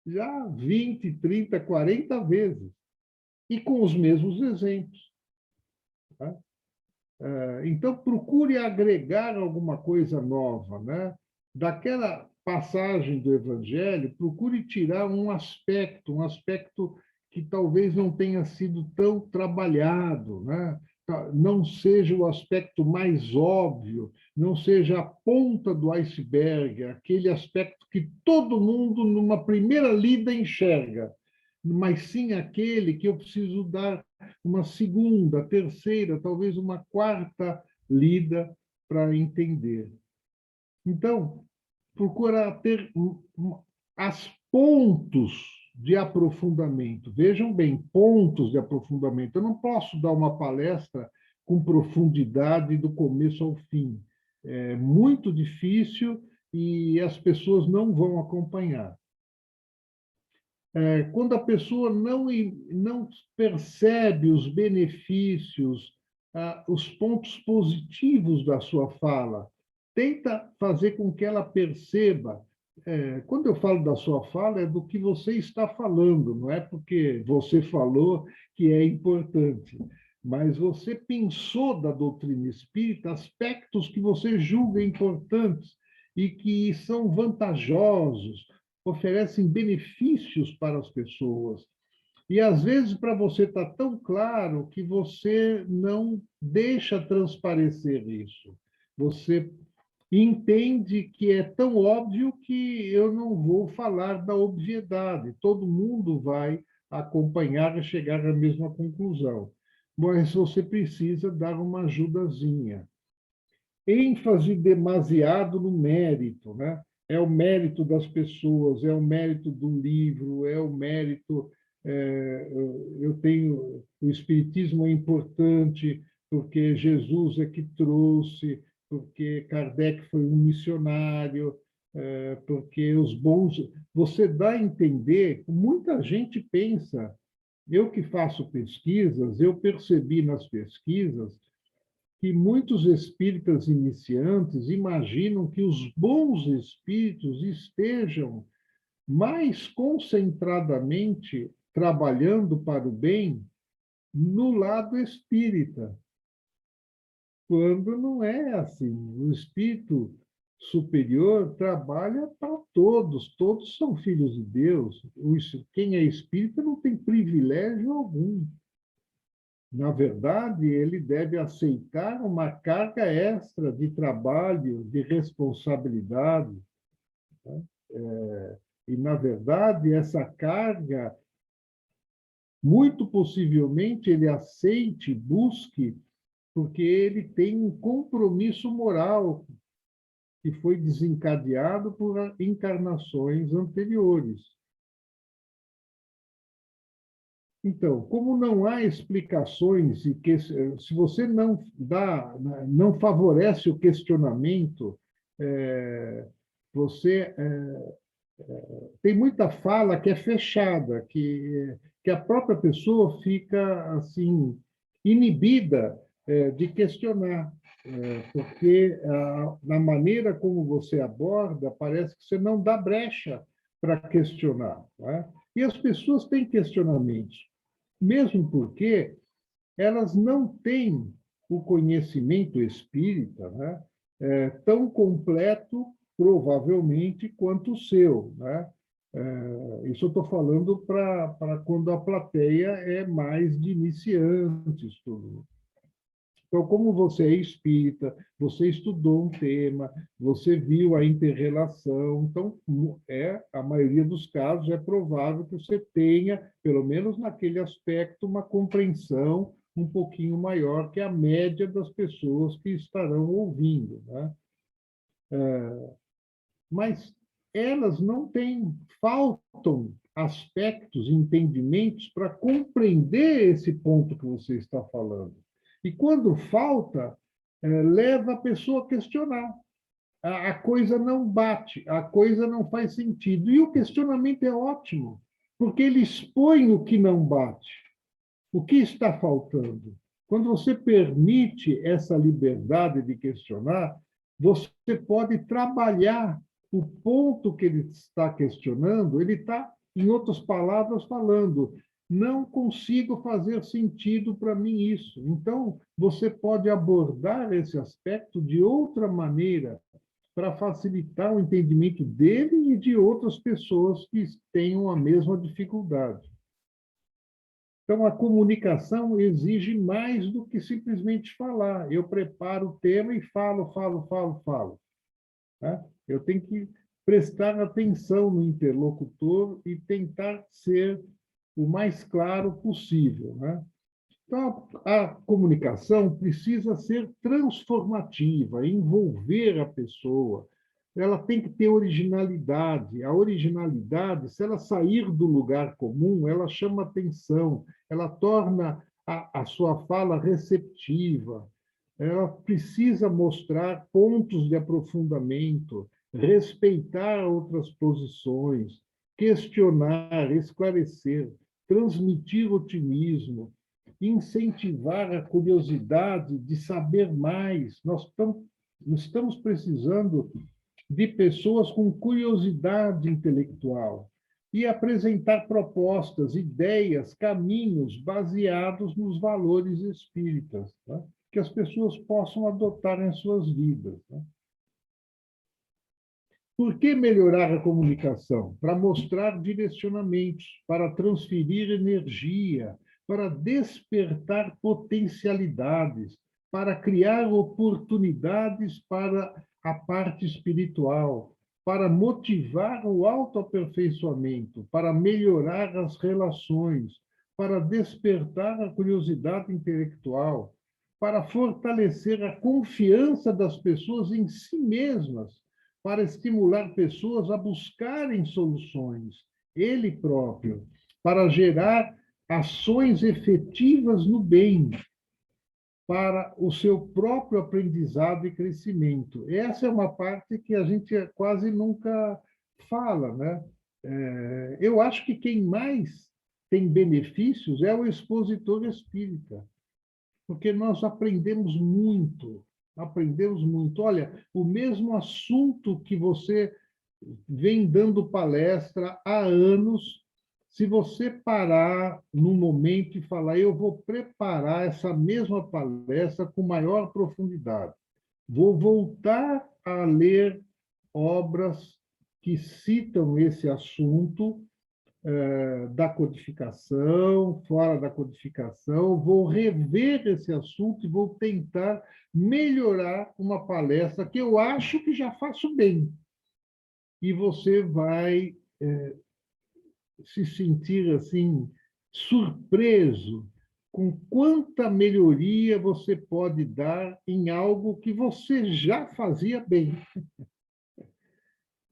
já 20, 30, 40 vezes, e com os mesmos exemplos. Tá? Então, procure agregar alguma coisa nova, né? Daquela passagem do Evangelho, procure tirar um aspecto que talvez não tenha sido tão trabalhado, né? Não seja o aspecto mais óbvio, não seja a ponta do iceberg, aquele aspecto que todo mundo, numa primeira lida, enxerga, mas sim aquele que eu preciso dar uma segunda, terceira, talvez uma quarta lida para entender. Então, procura ter as pontos de aprofundamento. Vejam bem, pontos de aprofundamento. Eu não posso dar uma palestra com profundidade do começo ao fim. É muito difícil e as pessoas não vão acompanhar. Quando a pessoa não percebe os benefícios, os pontos positivos da sua fala, tenta fazer com que ela perceba. Quando eu falo da sua fala, é do que você está falando, não é porque você falou que é importante, mas você pensou da doutrina espírita aspectos que você julga importantes e que são vantajosos, oferecem benefícios para as pessoas. E, às vezes, para você está tão claro que você não deixa transparecer isso. Você entende que é tão óbvio que eu não vou falar da obviedade. Todo mundo vai acompanhar e chegar à mesma conclusão. Mas você precisa dar uma ajudazinha. ênfase demasiado no mérito, né? É o mérito das pessoas, é o mérito do livro, é o mérito. Eu tenho o espiritismo é importante porque Jesus é que trouxe, porque Kardec foi um missionário, porque os bons. Você dá a entender, muita gente pensa. Eu que faço pesquisas, eu percebi nas pesquisas que muitos espíritas iniciantes imaginam que os bons espíritos estejam mais concentradamente trabalhando para o bem no lado espírita, quando não é assim. O espírito superior trabalha para todos, todos são filhos de Deus. Quem é espírita não tem privilégio algum. Na verdade, ele deve aceitar uma carga extra de trabalho, de responsabilidade. Né? E, na verdade, essa carga, muito possivelmente, ele aceite, busque, porque ele tem um compromisso moral que foi desencadeado por encarnações anteriores. Então, como não há explicações e que se você não favorece o questionamento, você tem muita fala que é fechada, que a própria pessoa fica assim inibida de questionar, porque na maneira como você aborda parece que você não dá brecha para questionar, né? E as pessoas têm questionamentos, mesmo porque elas não têm o conhecimento espírita, né, tão completo, provavelmente, quanto o seu. Né? Isso eu estou falando para quando a plateia é mais de iniciantes. Tudo. Então, como você é espírita, você estudou um tema, você viu a interrelação, então, a maioria dos casos é provável que você tenha, pelo menos naquele aspecto, uma compreensão um pouquinho maior que a média das pessoas que estarão ouvindo. Né? Mas elas não têm, faltam aspectos, entendimentos para compreender esse ponto que você está falando. E quando falta, leva a pessoa a questionar. A coisa não bate, a coisa não faz sentido. E o questionamento é ótimo, porque ele expõe o que não bate, o que está faltando. Quando você permite essa liberdade de questionar, você pode trabalhar o ponto que ele está questionando, ele está, em outras palavras, falando, não consigo fazer sentido para mim isso. Então, você pode abordar esse aspecto de outra maneira, para facilitar o entendimento dele e de outras pessoas que tenham a mesma dificuldade. Então, a comunicação exige mais do que simplesmente falar. Eu preparo o tema e falo. Né? Eu tenho que prestar atenção no interlocutor e tentar ser o mais claro possível. Né? Então, a comunicação precisa ser transformativa, envolver a pessoa. Ela tem que ter originalidade. A originalidade, se ela sair do lugar comum, ela chama atenção, ela torna a sua fala receptiva. Ela precisa mostrar pontos de aprofundamento, respeitar outras posições, questionar, esclarecer, transmitir otimismo, incentivar a curiosidade de saber mais. Nós estamos precisando de pessoas com curiosidade intelectual e apresentar propostas, ideias, caminhos baseados nos valores espíritas, né? Que as pessoas possam adotar em suas vidas. Né? Por que melhorar a comunicação? Para mostrar direcionamentos, para transferir energia, para despertar potencialidades, para criar oportunidades para a parte espiritual, para motivar o autoaperfeiçoamento, para melhorar as relações, para despertar a curiosidade intelectual, para fortalecer a confiança das pessoas em si mesmas, para estimular pessoas a buscarem soluções, ele próprio, para gerar ações efetivas no bem, para o seu próprio aprendizado e crescimento. Essa é uma parte que a gente quase nunca fala, né? Eu acho que quem mais tem benefícios é o expositor espírita, porque nós aprendemos muito, aprendemos muito. Olha, o mesmo assunto que você vem dando palestra há anos, se você parar num momento e falar, eu vou preparar essa mesma palestra com maior profundidade, vou voltar a ler obras que citam esse assunto, da codificação, fora da codificação, vou rever esse assunto e vou tentar melhorar uma palestra que eu acho que já faço bem. E você vai se sentir assim surpreso com quanta melhoria você pode dar em algo que você já fazia bem.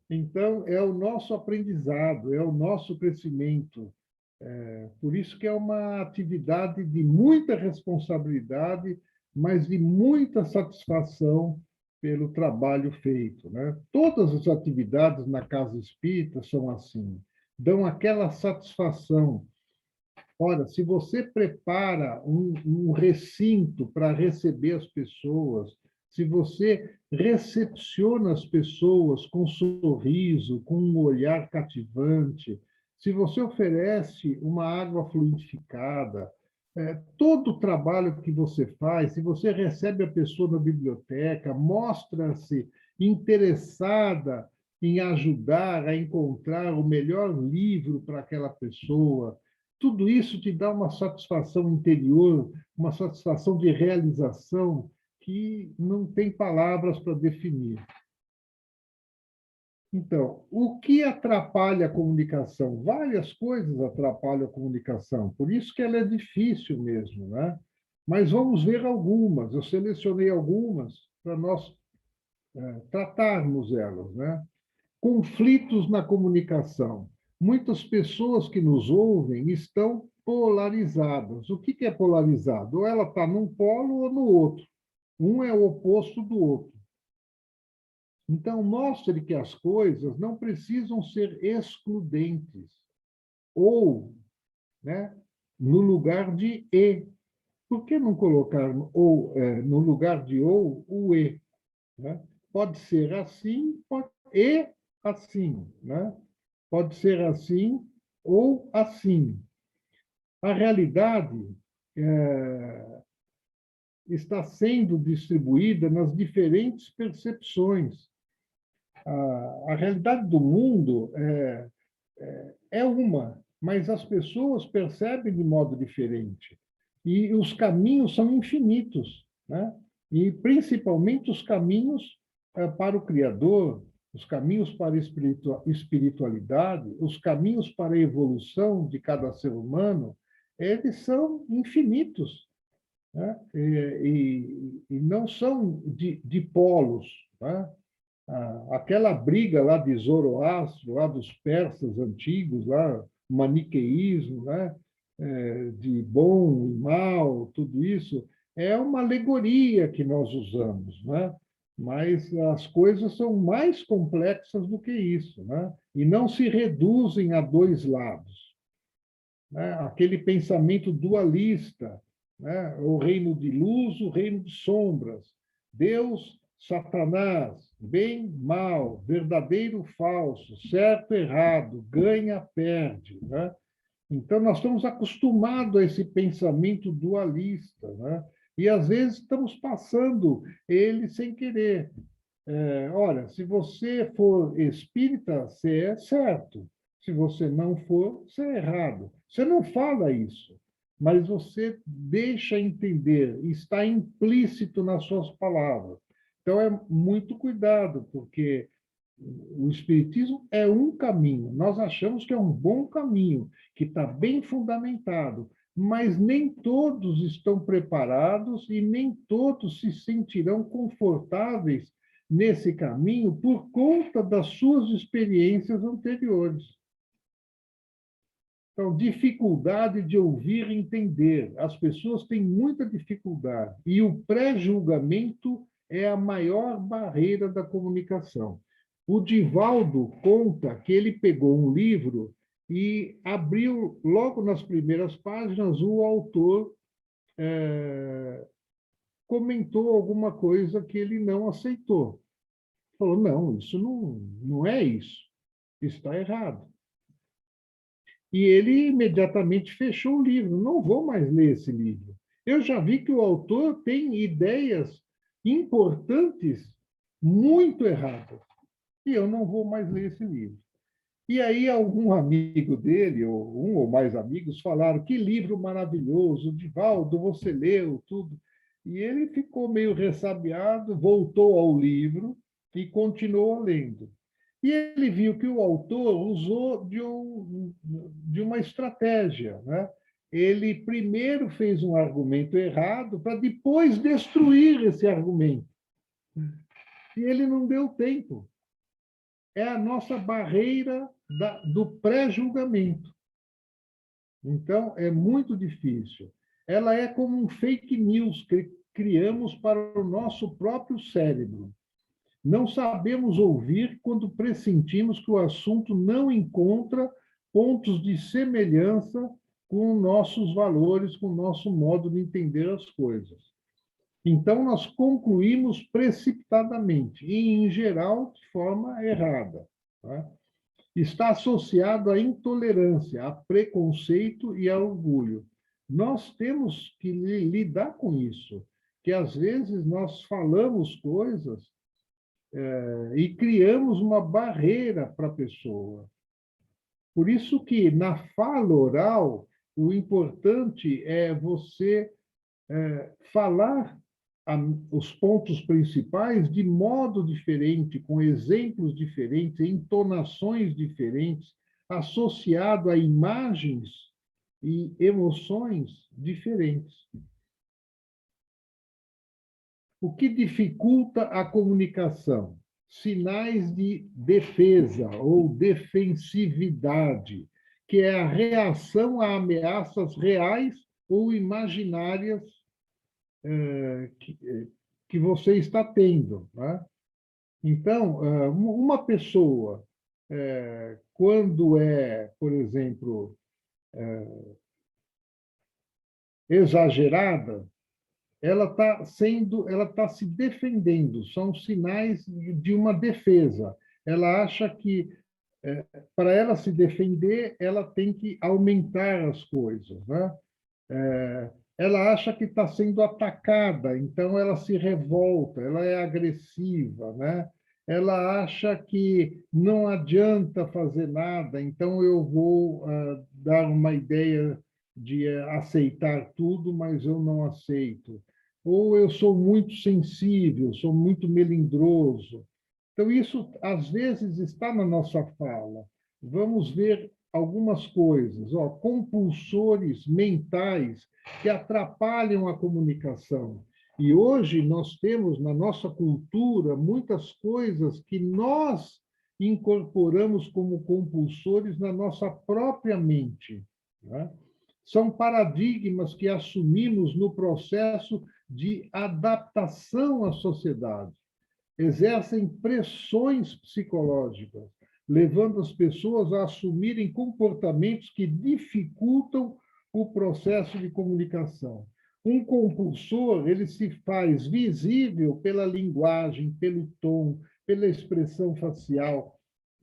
Então, é o nosso aprendizado, é o nosso crescimento. Por isso que é uma atividade de muita responsabilidade, mas de muita satisfação pelo trabalho feito, né? Todas as atividades na casa espírita são assim, dão aquela satisfação. Ora, se você prepara um recinto para receber as pessoas, se você recepciona as pessoas com um sorriso, com um olhar cativante, se você oferece uma água fluidificada, todo o trabalho que você faz, se você recebe a pessoa na biblioteca, mostra-se interessada em ajudar a encontrar o melhor livro para aquela pessoa, tudo isso te dá uma satisfação interior, uma satisfação de realização que não tem palavras para definir. Então, o que atrapalha a comunicação? Várias coisas atrapalham a comunicação, por isso que ela é difícil mesmo, né? Mas vamos ver algumas. Eu selecionei algumas para nós tratarmos elas, né? Conflitos na comunicação. Muitas pessoas que nos ouvem estão polarizadas. O que é polarizado? Ou ela está num polo ou no outro. Um é o oposto do outro. Então, mostre que as coisas não precisam ser excludentes. Ou, né, no lugar de e. Por que não colocar ou, no lugar de ou, o e? Né? Pode ser assim, e assim. Né? Pode ser assim ou assim. A realidade está sendo distribuída nas diferentes percepções. A realidade do mundo é uma, mas as pessoas percebem de modo diferente. E os caminhos são infinitos, né? E principalmente os caminhos para o Criador, os caminhos para a espiritualidade, os caminhos para a evolução de cada ser humano, eles são infinitos, né? E não são de polos, né? Aquela briga lá de Zoroastro, lá dos persas antigos, lá, maniqueísmo, né? De bom e mal, tudo isso, é uma alegoria que nós usamos, né? Mas as coisas são mais complexas do que isso, né? E não se reduzem a dois lados, né? Aquele pensamento dualista, né? O reino de luz, o reino de sombras, Deus, Satanás, bem, mal, verdadeiro, falso, certo, errado, ganha, perde, né? Então, nós estamos acostumados a esse pensamento dualista, né? E, às vezes, estamos passando ele sem querer. Olha, se você for espírita, você é certo. Se você não for, você é errado. Você não fala isso, mas você deixa entender, está implícito nas suas palavras. Então, é muito cuidado, porque o Espiritismo é um caminho. Nós achamos que é um bom caminho, que está bem fundamentado, mas nem todos estão preparados e nem todos se sentirão confortáveis nesse caminho por conta das suas experiências anteriores. Então, dificuldade de ouvir e entender. As pessoas têm muita dificuldade. E o pré-julgamento é a maior barreira da comunicação. O Divaldo conta que ele pegou um livro e abriu, logo nas primeiras páginas, o autor comentou alguma coisa que ele não aceitou. Falou, não, isso não é isso. Está errado. E ele imediatamente fechou o livro. Não vou mais ler esse livro. Eu já vi que o autor tem ideias importantes muito erradas. E eu não vou mais ler esse livro. E aí algum amigo dele, ou um ou mais amigos, falaram, que livro maravilhoso, Divaldo, você leu tudo. E ele ficou meio ressabiado, voltou ao livro e continuou lendo. E ele viu que o autor usou de uma estratégia, né? ele primeiro fez um argumento errado para depois destruir esse argumento. E ele não deu tempo. É a nossa barreira do pré-julgamento. Então, é muito difícil. Ela é como um fake news que criamos para o nosso próprio cérebro. Não sabemos ouvir quando pressentimos que o assunto não encontra pontos de semelhança com nossos valores, com o nosso modo de entender as coisas. Então, nós concluímos precipitadamente, e, em geral, de forma errada. Tá? Está associado à intolerância, a preconceito e a orgulho. Nós temos que lidar com isso, que às vezes nós falamos coisas e criamos uma barreira para a pessoa. Por isso que, na fala oral, o importante é você falar os pontos principais de modo diferente, com exemplos diferentes, entonações diferentes, associado a imagens e emoções diferentes. O que dificulta a comunicação? Sinais de defesa ou defensividade, que é a reação a ameaças reais ou imaginárias que você está tendo. Né? Então, uma pessoa, quando é, por exemplo, exagerada, ela está se defendendo, são sinais de uma defesa. Ela acha que, para ela se defender, ela tem que aumentar as coisas, né? Ela acha que está sendo atacada, então ela se revolta, ela é agressiva, né? Ela acha que não adianta fazer nada, então eu vou dar uma ideia de aceitar tudo, mas eu não aceito. Ou eu sou muito sensível, sou muito melindroso. Então, isso, às vezes, está na nossa fala. Vamos ver algumas coisas, compulsores mentais que atrapalham a comunicação. E hoje nós temos na nossa cultura muitas coisas que nós incorporamos como compulsores na nossa própria mente. Né? São paradigmas que assumimos no processo de adaptação à sociedade. Exercem pressões psicológicas, levando as pessoas a assumirem comportamentos que dificultam o processo de comunicação. Um compulsor, ele se faz visível pela linguagem, pelo tom, pela expressão facial,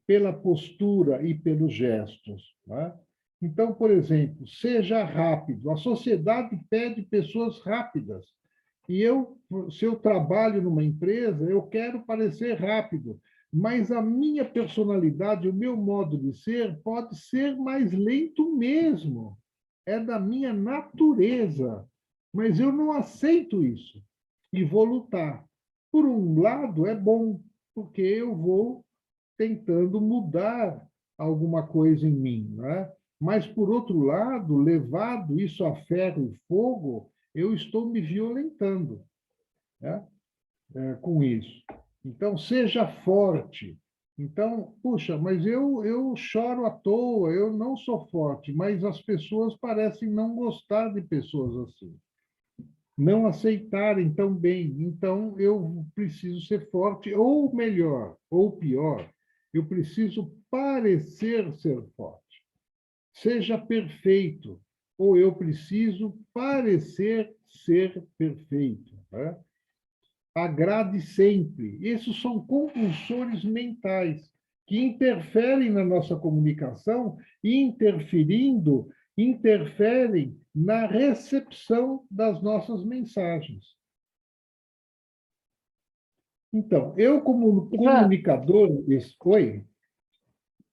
pela postura e pelos gestos. Né? Então, por exemplo, seja rápido. A sociedade pede pessoas rápidas. E eu, se eu trabalho numa empresa, eu quero parecer rápido, mas a minha personalidade, o meu modo de ser, pode ser mais lento mesmo. É da minha natureza. Mas eu não aceito isso e vou lutar. Por um lado, é bom, porque eu vou tentando mudar alguma coisa em mim, né? Mas, por outro lado, levado isso a ferro e fogo, eu estou me violentando, né? Com isso. Então, seja forte. Então, puxa, mas eu choro à toa, eu não sou forte, mas as pessoas parecem não gostar de pessoas assim, não aceitarem tão bem. Então, eu preciso ser forte, ou melhor, ou pior, eu preciso parecer ser forte. Seja perfeito, ou eu preciso parecer ser perfeito. Né? Agrade sempre. Esses são compulsores mentais que interferem na nossa comunicação e, interferindo, interferem na recepção das nossas mensagens. Então, eu, como Ivan, comunicador... Oi?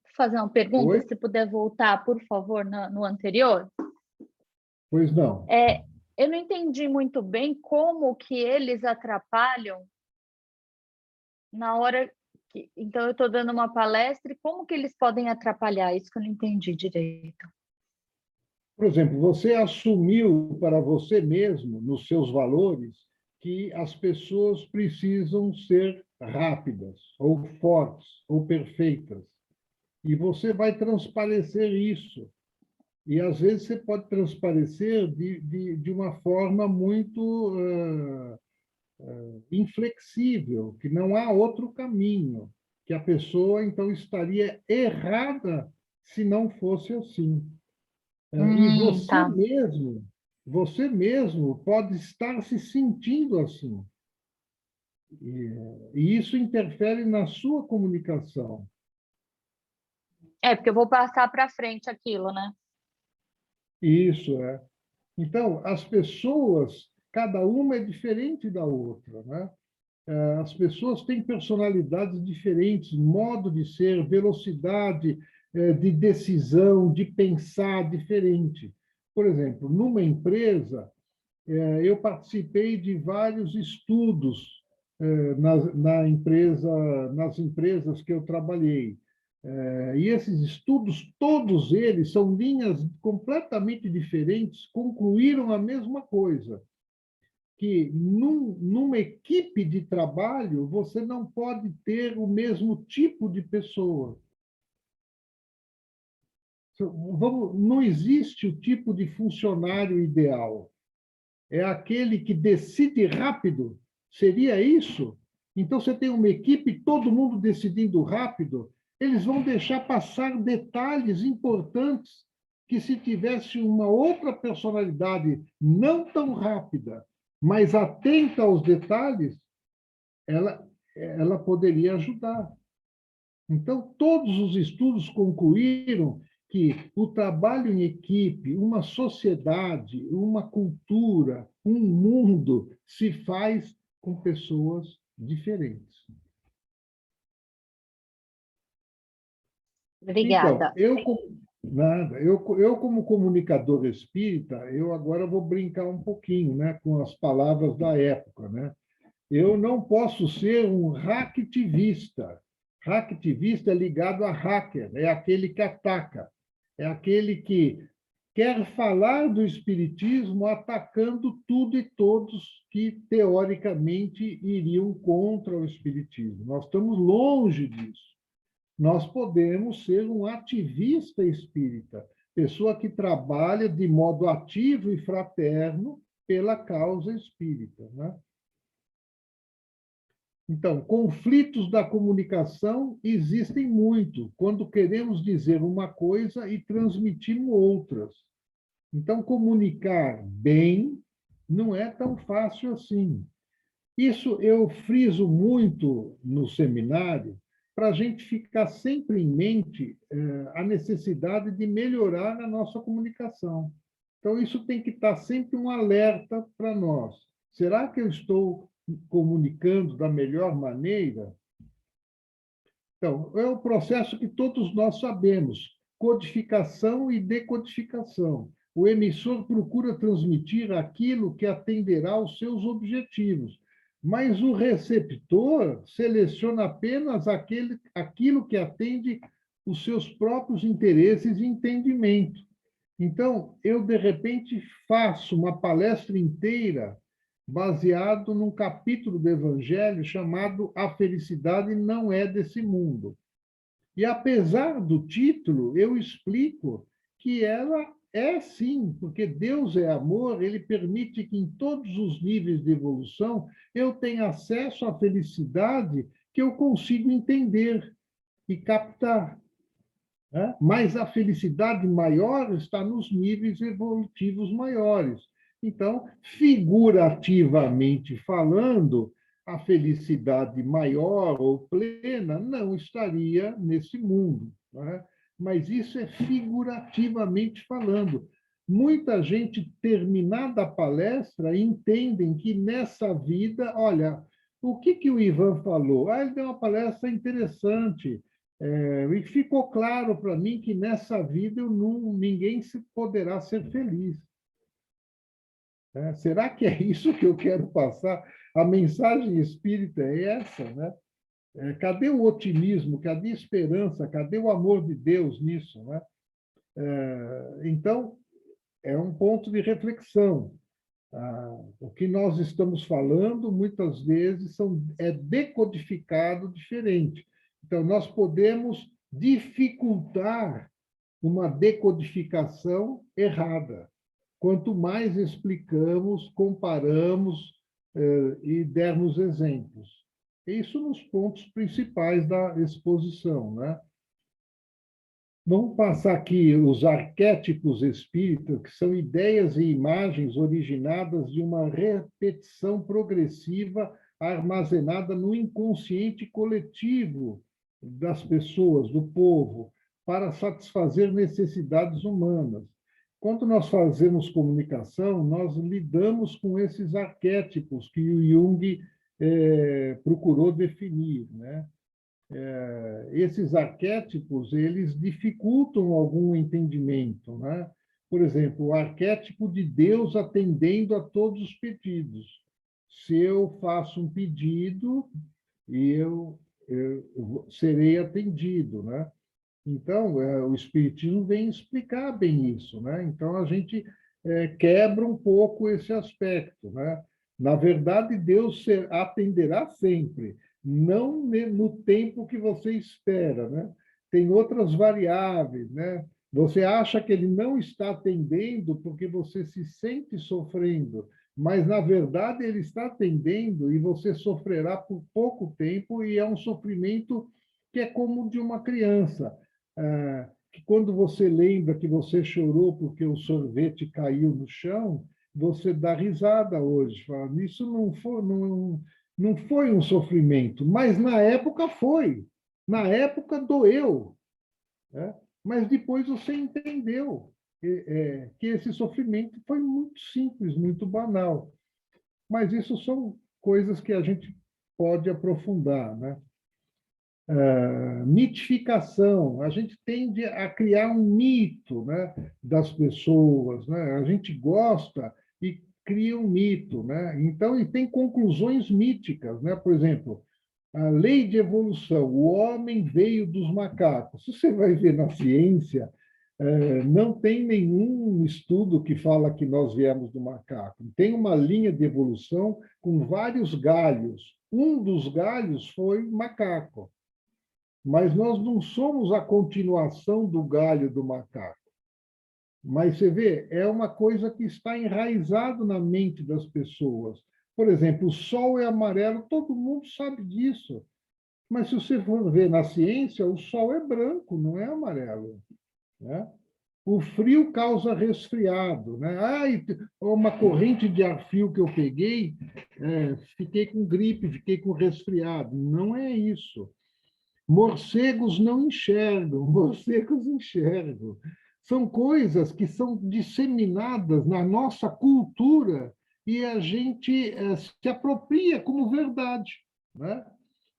vou fazer uma pergunta, Oi? se puder voltar, por favor, no anterior. Pois não. Eu não entendi muito bem como que eles atrapalham na hora que... Então, eu estou dando uma palestra e como que eles podem atrapalhar? Isso que eu não entendi direito. Por exemplo, você assumiu para você mesmo, nos seus valores, que as pessoas precisam ser rápidas, ou fortes, ou perfeitas. E você vai transparecer isso. E, às vezes, você pode transparecer de uma forma muito inflexível, que não há outro caminho, que a pessoa, então, estaria errada se não fosse assim. E Tá. você mesmo pode estar se sentindo assim. E isso interfere na sua comunicação. É, porque eu vou passar para frente aquilo, né? Isso é. Então, as pessoas, cada uma é diferente da outra, né? As pessoas têm personalidades diferentes, modo de ser, velocidade de decisão, de pensar diferente. Por exemplo, numa empresa, eu participei de vários estudos nas empresas que eu trabalhei. E esses estudos, todos eles são linhas completamente diferentes, concluíram a mesma coisa, que numa equipe de trabalho você não pode ter o mesmo tipo de pessoa. Não existe o tipo de funcionário ideal. É aquele que decide rápido. Seria isso? Então, você tem uma equipe, todo mundo decidindo rápido, eles vão deixar passar detalhes importantes que, se tivesse uma outra personalidade não tão rápida, mas atenta aos detalhes, ela poderia ajudar. Então, todos os estudos concluíram que o trabalho em equipe, uma sociedade, uma cultura, um mundo se faz com pessoas diferentes. Então, Obrigada. eu como comunicador espírita, eu agora vou brincar um pouquinho, né, com as palavras da época, né? Eu não posso ser um hacktivista. Hacktivista é ligado a hacker, é aquele que ataca, é aquele que quer falar do espiritismo atacando tudo e todos que, teoricamente, iriam contra o espiritismo. Nós estamos longe disso. Nós podemos ser um ativista espírita, pessoa que trabalha de modo ativo e fraterno pela causa espírita, né? Então, conflitos da comunicação existem muito, quando queremos dizer uma coisa e transmitimos outras. Então, comunicar bem não é tão fácil assim. Isso eu friso muito no seminário, para a gente ficar sempre em mente a necessidade de melhorar a nossa comunicação. Então, isso tem que estar sempre um alerta para nós. Será que eu estou comunicando da melhor maneira? Então, é o processo que todos nós sabemos: codificação e decodificação. O emissor procura transmitir aquilo que atenderá aos seus objetivos, mas o receptor seleciona apenas aquilo que atende os seus próprios interesses e entendimento. Então, eu, de repente, faço uma palestra inteira baseado num capítulo do Evangelho chamado A Felicidade Não É Desse Mundo. E, apesar do título, eu explico que ela é sim, porque Deus é amor, ele permite que, em todos os níveis de evolução, eu tenha acesso à felicidade que eu consigo entender e captar, né? Mas a felicidade maior está nos níveis evolutivos maiores. Então, figurativamente falando, a felicidade maior ou plena não estaria nesse mundo, né? Mas isso é figurativamente falando. Muita gente, terminada a palestra, entendem que nessa vida, olha, o que o Ivan falou? Ele deu uma palestra interessante, e ficou claro para mim que nessa vida ninguém se poderá ser feliz. Será que é isso que eu quero passar? A mensagem espírita é essa, né? Cadê o otimismo? Cadê a esperança? Cadê o amor de Deus nisso, né? Então, é um ponto de reflexão. O que nós estamos falando, muitas vezes, é decodificado diferente. Então, nós podemos dificultar uma decodificação errada. Quanto mais explicamos, comparamos e dermos exemplos. Isso nos pontos principais da exposição, né? Vamos passar aqui os arquétipos espíritas, que são ideias e imagens originadas de uma repetição progressiva armazenada no inconsciente coletivo das pessoas, do povo, para satisfazer necessidades humanas. Quando nós fazemos comunicação, nós lidamos com esses arquétipos que o Jung procurou definir, né? Esses arquétipos, eles dificultam algum entendimento, né? Por exemplo, o arquétipo de Deus atendendo a todos os pedidos. Se eu faço um pedido, eu serei atendido, né? Então, o Espiritismo vem explicar bem isso, né? Então, a gente quebra um pouco esse aspecto, né? Na verdade, Deus atenderá sempre, não no tempo que você espera, né? Tem outras variáveis, né? Você acha que ele não está atendendo porque você se sente sofrendo, mas, na verdade, ele está atendendo e você sofrerá por pouco tempo e é um sofrimento que é como o de uma criança. Que quando você lembra que você chorou porque o sorvete caiu no chão, você dá risada hoje, fala, isso não foi um sofrimento, mas na época foi. Na época doeu, né? Mas depois você entendeu que esse sofrimento foi muito simples, muito banal. Mas isso são coisas que a gente pode aprofundar, né? Mitificação. A gente tende a criar um mito, né, das pessoas, né? A gente gosta e cria um mito, né? Então, e tem conclusões míticas, né? Por exemplo, a lei de evolução, o homem veio dos macacos. Se você vai ver na ciência, não tem nenhum estudo que fala que nós viemos do macaco. Tem uma linha de evolução com vários galhos. Um dos galhos foi macaco. Mas nós não somos a continuação do galho do macaco. Mas você vê, é uma coisa que está enraizado na mente das pessoas. Por exemplo, o sol é amarelo, todo mundo sabe disso. Mas se você for ver na ciência, o sol é branco, não é amarelo, né? O frio causa resfriado, né? Uma corrente de ar frio que eu peguei, fiquei com gripe, fiquei com resfriado. Não é isso. Morcegos não enxergam, morcegos enxergam. São coisas que são disseminadas na nossa cultura e a gente se apropria como verdade, né?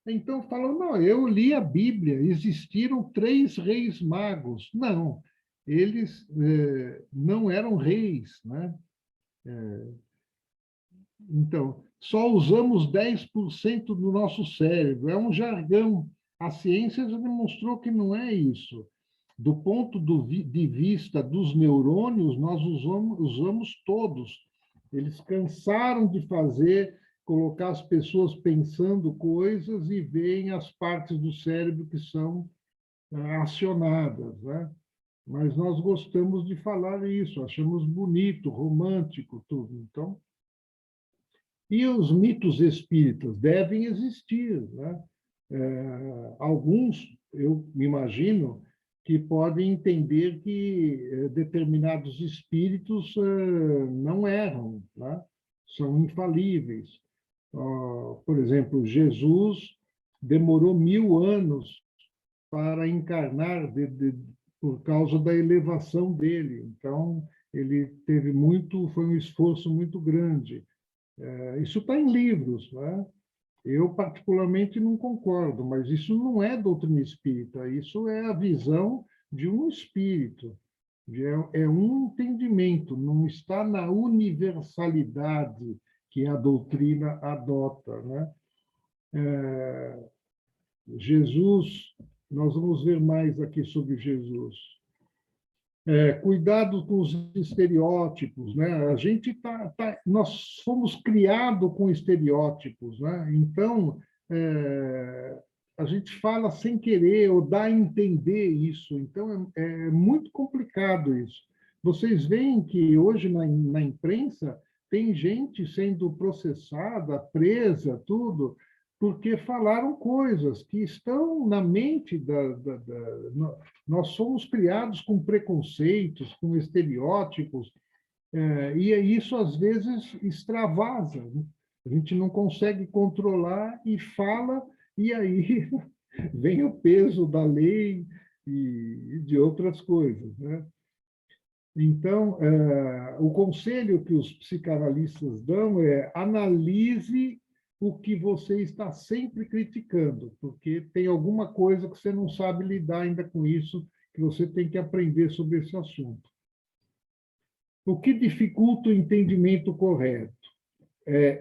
Então falam, não, eu li a Bíblia, existiram 3 reis magos. Não, eles não eram reis, né? Então, só usamos 10% do nosso cérebro, é um jargão. A ciência já demonstrou que não é isso. Do ponto de vista dos neurônios, nós usamos todos. Eles cansaram de colocar as pessoas pensando coisas e veem as partes do cérebro que são acionadas, né? Mas nós gostamos de falar isso, achamos bonito, romântico, tudo. Então, e os mitos espíritas devem existir, né? Alguns, eu me imagino, que podem entender que determinados espíritos não erram, né? São infalíveis. Por exemplo, Jesus demorou 1000 anos para encarnar por causa da elevação dele. Então, ele foi um esforço muito grande. Isso está em livros, né? Eu, particularmente, não concordo, mas isso não é doutrina espírita, isso é a visão de um espírito, é um entendimento, não está na universalidade que a doutrina adota, né? Jesus, nós vamos ver mais aqui sobre Jesus. Cuidado com os estereótipos, né? Nós fomos criados com estereótipos, né? Então, a gente fala sem querer ou dá a entender isso. Então, é muito complicado isso. Vocês veem que hoje na imprensa tem gente sendo processada, presa, tudo, porque falaram coisas que estão na mente nós somos criados com preconceitos, com estereótipos, e isso às vezes extravasa, né? A gente não consegue controlar e fala, e aí vem o peso da lei e de outras coisas, né? Então, o conselho que os psicanalistas dão é analise o que você está sempre criticando, porque tem alguma coisa que você não sabe lidar ainda com isso, que você tem que aprender sobre esse assunto. O que dificulta o entendimento correto?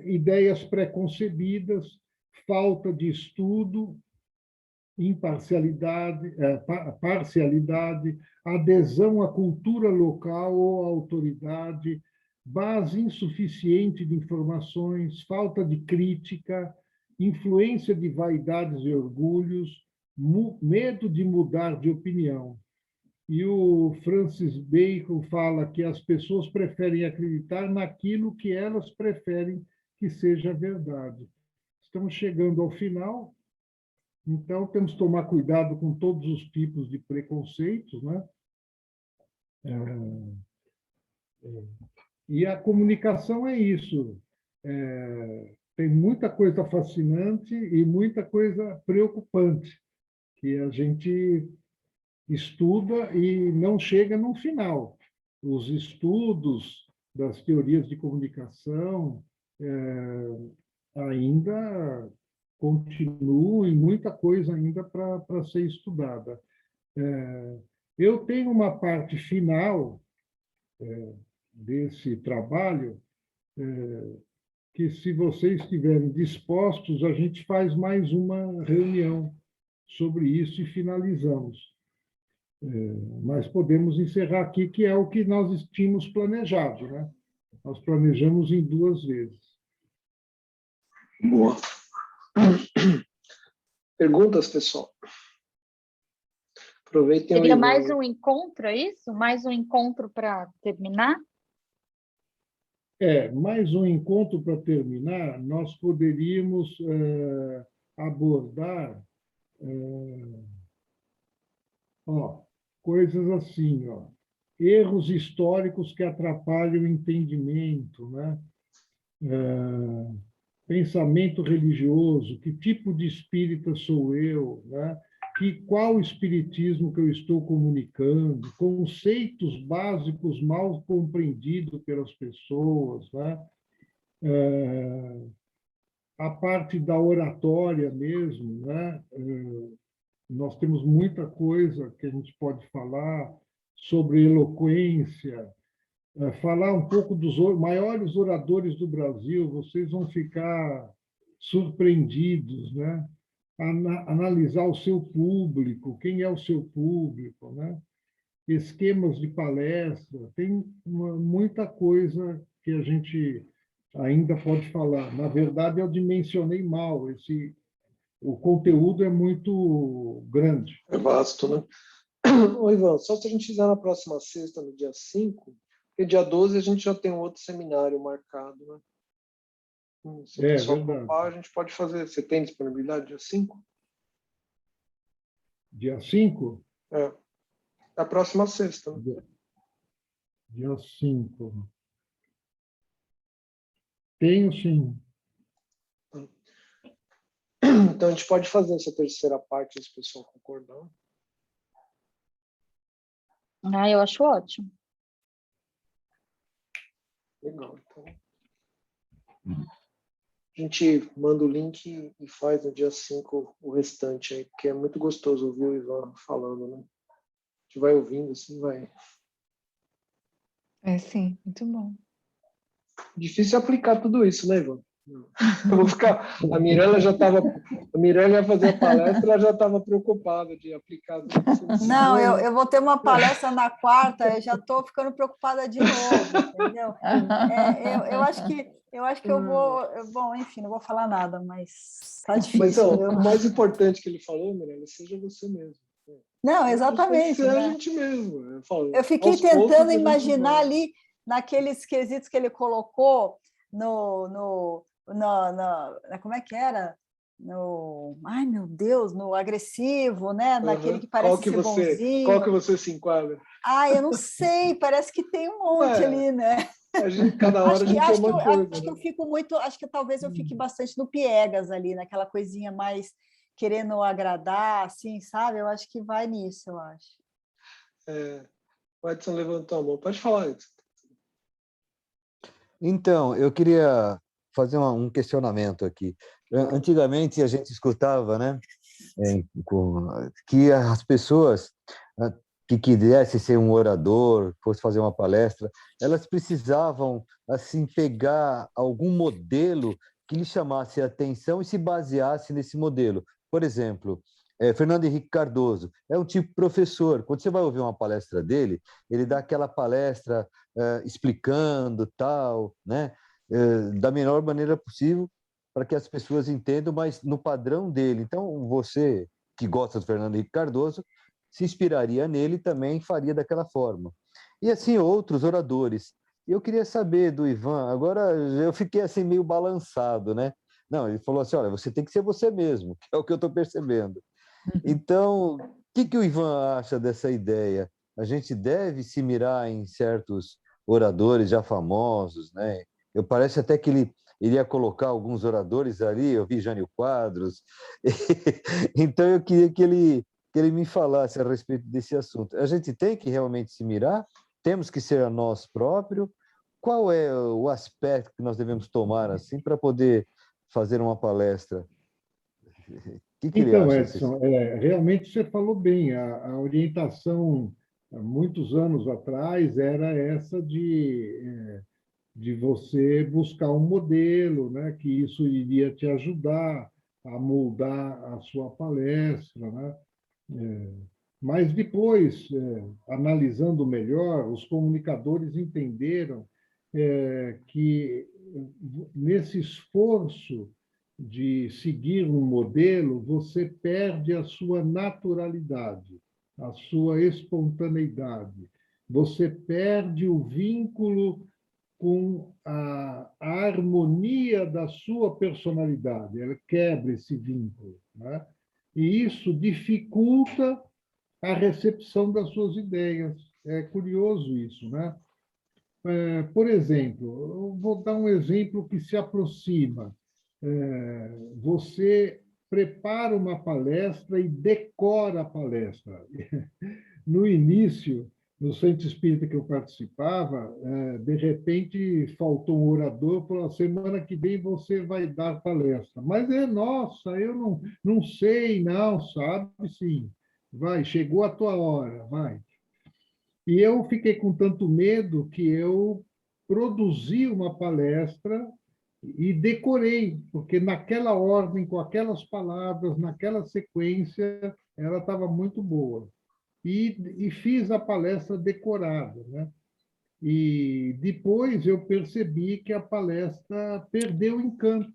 Ideias preconcebidas, falta de estudo, imparcialidade, parcialidade, adesão à cultura local ou à autoridade, base insuficiente de informações, falta de crítica, influência de vaidades e orgulhos, medo de mudar de opinião. E o Francis Bacon fala que as pessoas preferem acreditar naquilo que elas preferem que seja verdade. Estamos chegando ao final. Então, temos que tomar cuidado com todos os tipos de preconceitos, né? E a comunicação é isso. Tem muita coisa fascinante e muita coisa preocupante, que a gente estuda e não chega no final. Os estudos das teorias de comunicação ainda continuam e muita coisa ainda para ser estudada. Eu tenho uma parte final desse trabalho que, se vocês estiverem dispostos, a gente faz mais uma reunião sobre isso e finalizamos. Mas podemos encerrar aqui, que é o que nós tínhamos planejado, né? Nós planejamos em 2 vezes. Boa. Perguntas, pessoal? Aproveitem. Seria mais um encontro, é isso? Mais um encontro para terminar? Mais um encontro para terminar, nós poderíamos abordar coisas assim, erros históricos que atrapalham o entendimento, né? Pensamento religioso, que tipo de espírita sou eu, né? Qual espiritismo que eu estou comunicando, conceitos básicos mal compreendidos pelas pessoas, né? A parte da oratória mesmo, né? Nós temos muita coisa que a gente pode falar sobre eloquência, falar um pouco dos maiores oradores do Brasil, vocês vão ficar surpreendidos, né? Analisar o seu público, quem é o seu público, né? Esquemas de palestra, tem muita coisa que a gente ainda pode falar. Na verdade, eu dimensionei mal, o conteúdo é muito grande. É vasto, né? Ô, Ivan, só se a gente fizer na próxima sexta, no dia 5, porque dia 12 a gente já tem um outro seminário marcado, né? Se o pessoal topar, a gente pode fazer. Você tem disponibilidade dia 5? Dia 5? É a próxima sexta, né? Dia 5. Tenho, sim. Então, a gente pode fazer essa terceira parte, se o pessoal concordar. Eu acho ótimo. Legal, então. A gente manda o link e faz no dia 5 o restante aí, porque é muito gostoso ouvir o Ivan falando, né? A gente vai ouvindo, assim, vai. Sim, muito bom. Difícil aplicar tudo isso, né, Ivan? Eu vou ficar. A Mirella ia fazer a palestra, ela já estava preocupada de aplicar. Não, eu vou ter uma palestra na quarta, eu já estou ficando preocupada de novo, entendeu? Eu acho que eu vou. Bom, enfim, não vou falar nada, mas tá difícil. Mas o mais importante que ele falou, Mirella, seja você mesmo. Não, exatamente. Ser a gente mesmo. Eu fiquei tentando imaginar ali, naqueles quesitos que ele colocou como é que era? Ai, meu Deus, no agressivo, né? Naquele que parece ser bonzinho. Qual que você se enquadra? Eu não sei, parece que tem um monte ali, né? Cada hora a gente é uma coisa. Acho que eu fico muito, acho que talvez eu fique bastante no piegas ali, naquela coisinha mais querendo agradar, assim, sabe? Eu acho que vai nisso, eu acho. O Edson levantou a mão. Pode falar, Edson. Então, eu queria fazer um questionamento aqui. Antigamente a gente escutava, né, que as pessoas que quisessem ser um orador, fosse fazer uma palestra, elas precisavam assim pegar algum modelo que lhe chamasse a atenção e se baseasse nesse modelo. Por exemplo, Fernando Henrique Cardoso é um tipo professor. Quando você vai ouvir uma palestra dele, ele dá aquela palestra explicando tal, né, da melhor maneira possível para que as pessoas entendam, mas no padrão dele. Então, você que gosta do Fernando Henrique Cardoso se inspiraria nele e também faria daquela forma. E assim outros oradores. Eu queria saber do Ivan. Agora eu fiquei assim meio balançado, né? Não, ele falou assim: olha, você tem que ser você mesmo, que é o que eu estou percebendo. Então, o que o Ivan acha dessa ideia? A gente deve se mirar em certos oradores já famosos, né? Parece até que ele iria colocar alguns oradores ali, eu vi Jânio Quadros. Então, eu queria que ele me falasse a respeito desse assunto. A gente tem que realmente se mirar? Temos que ser a nós próprios? Qual é o aspecto que nós devemos tomar assim para poder fazer uma palestra? O que ele Então, acha? Edson, realmente você falou bem. A orientação, há muitos anos atrás, era essa de você buscar um modelo, né, que isso iria te ajudar a moldar a sua palestra, né? Mas depois, analisando melhor, os comunicadores entenderam que nesse esforço de seguir um modelo, você perde a sua naturalidade, a sua espontaneidade. Você perde o vínculo com a harmonia da sua personalidade. Ela quebra esse vínculo, né? E isso dificulta a recepção das suas ideias. É curioso isso, né? Por exemplo, eu vou dar um exemplo que se aproxima. Você prepara uma palestra e decora a palestra. No início, no centro espírita que eu participava, de repente faltou um orador, falou: semana que vem você vai dar palestra. Mas nossa, eu não sei, não, sabe sim. Vai, chegou a tua hora, vai. E eu fiquei com tanto medo que eu produzi uma palestra e decorei, porque naquela ordem, com aquelas palavras, naquela sequência, ela estava muito boa. E fiz a palestra decorada, né? E depois eu percebi que a palestra perdeu o encanto,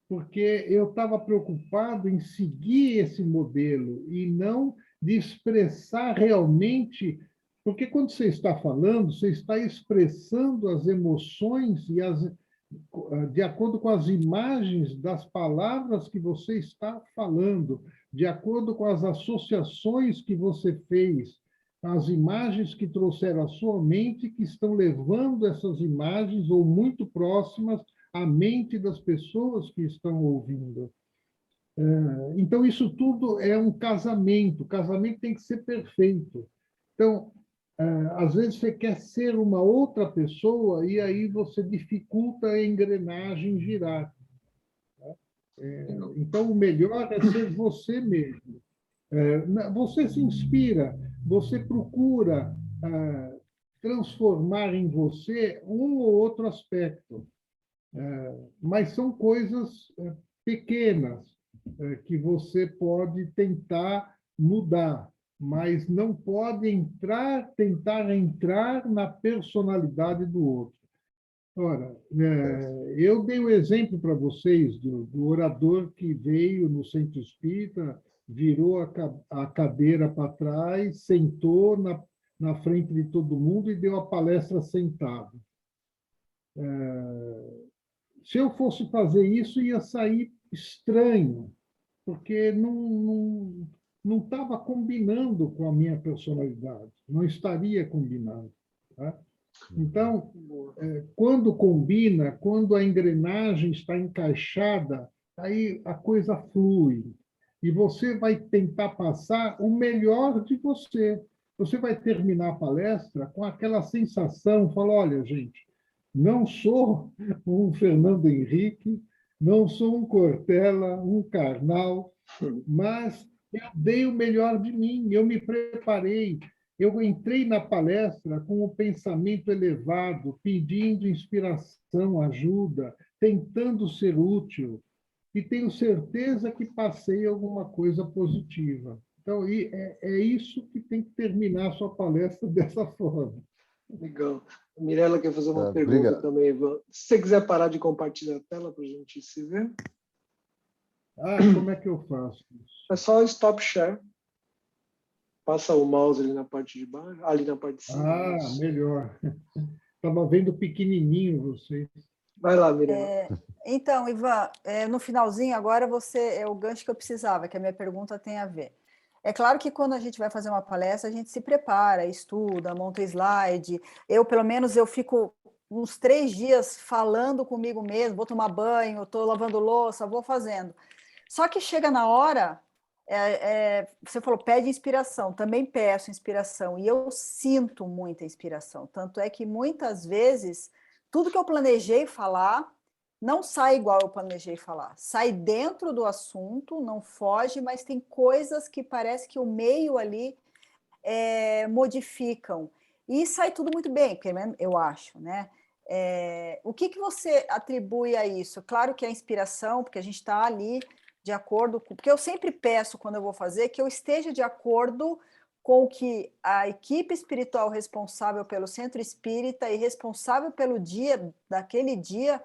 porque eu estava preocupado em seguir esse modelo e não de expressar realmente, porque quando você está falando, você está expressando as emoções de acordo com as imagens das palavras que você está falando, de acordo com as associações que você fez, as imagens que trouxeram à sua mente, que estão levando essas imagens, ou muito próximas, à mente das pessoas que estão ouvindo. Então, isso tudo é um casamento. O casamento tem que ser perfeito. Então, às vezes você quer ser uma outra pessoa e aí você dificulta a engrenagem girar. Então, o melhor é ser você mesmo. Você se inspira, você procura transformar em você um ou outro aspecto. Mas são coisas pequenas que você pode tentar mudar, mas não pode tentar entrar na personalidade do outro. Ora, eu dei o exemplo para vocês do orador que veio no centro espírita, virou a cadeira para trás, sentou na frente de todo mundo e deu a palestra sentado. Se eu fosse fazer isso, ia sair estranho, porque não estava combinando com a minha personalidade, não estaria combinando. Tá? Então, quando combina, quando a engrenagem está encaixada, aí a coisa flui. E você vai tentar passar o melhor de você. Você vai terminar a palestra com aquela sensação, falar, olha, gente, não sou um Fernando Henrique, não sou um Cortella, um Karnal, mas eu dei o melhor de mim, eu me preparei, eu entrei na palestra com o pensamento elevado, pedindo inspiração, ajuda, tentando ser útil, e tenho certeza que passei alguma coisa positiva. Então, é isso que tem que terminar a sua palestra dessa forma. Legal. A Mirella quer fazer uma pergunta obrigado. também, Ivan. Se você quiser parar de compartilhar a tela para a gente se ver. Como é que eu faço isso? É só stop share. Passa o mouse ali na parte de baixo, ali na parte de cima. Melhor. Estava vendo pequenininho vocês. Vai lá, Mirella. Então, Ivan, no finalzinho agora é o gancho que eu precisava, que a minha pergunta tem a ver. É claro que quando a gente vai fazer uma palestra, a gente se prepara, estuda, monta slide. Eu, pelo menos, eu fico uns 3 dias falando comigo mesmo, vou tomar banho, estou lavando louça, vou fazendo. Só que chega na hora, você falou, pede inspiração, também peço inspiração, e eu sinto muita inspiração. Tanto é que, muitas vezes, tudo que eu planejei falar não sai igual eu planejei falar. Sai dentro do assunto, não foge, mas tem coisas que parece que o meio ali modificam. E sai tudo muito bem, eu acho, né? O que você atribui a isso? Claro que é inspiração, porque a gente está ali de acordo com... Porque eu sempre peço, quando eu vou fazer, que eu esteja de acordo com o que a equipe espiritual responsável pelo centro espírita e responsável pelo dia, daquele dia,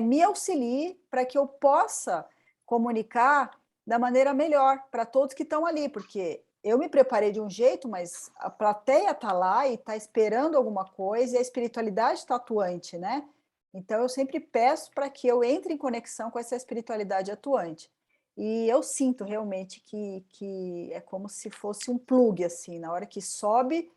me auxilie para que eu possa comunicar da maneira melhor para todos que estão ali, porque eu me preparei de um jeito, mas a plateia está lá e está esperando alguma coisa, e a espiritualidade está atuante, né? Então, eu sempre peço para que eu entre em conexão com essa espiritualidade atuante. E eu sinto realmente que é como se fosse um plug, assim, na hora que sobe,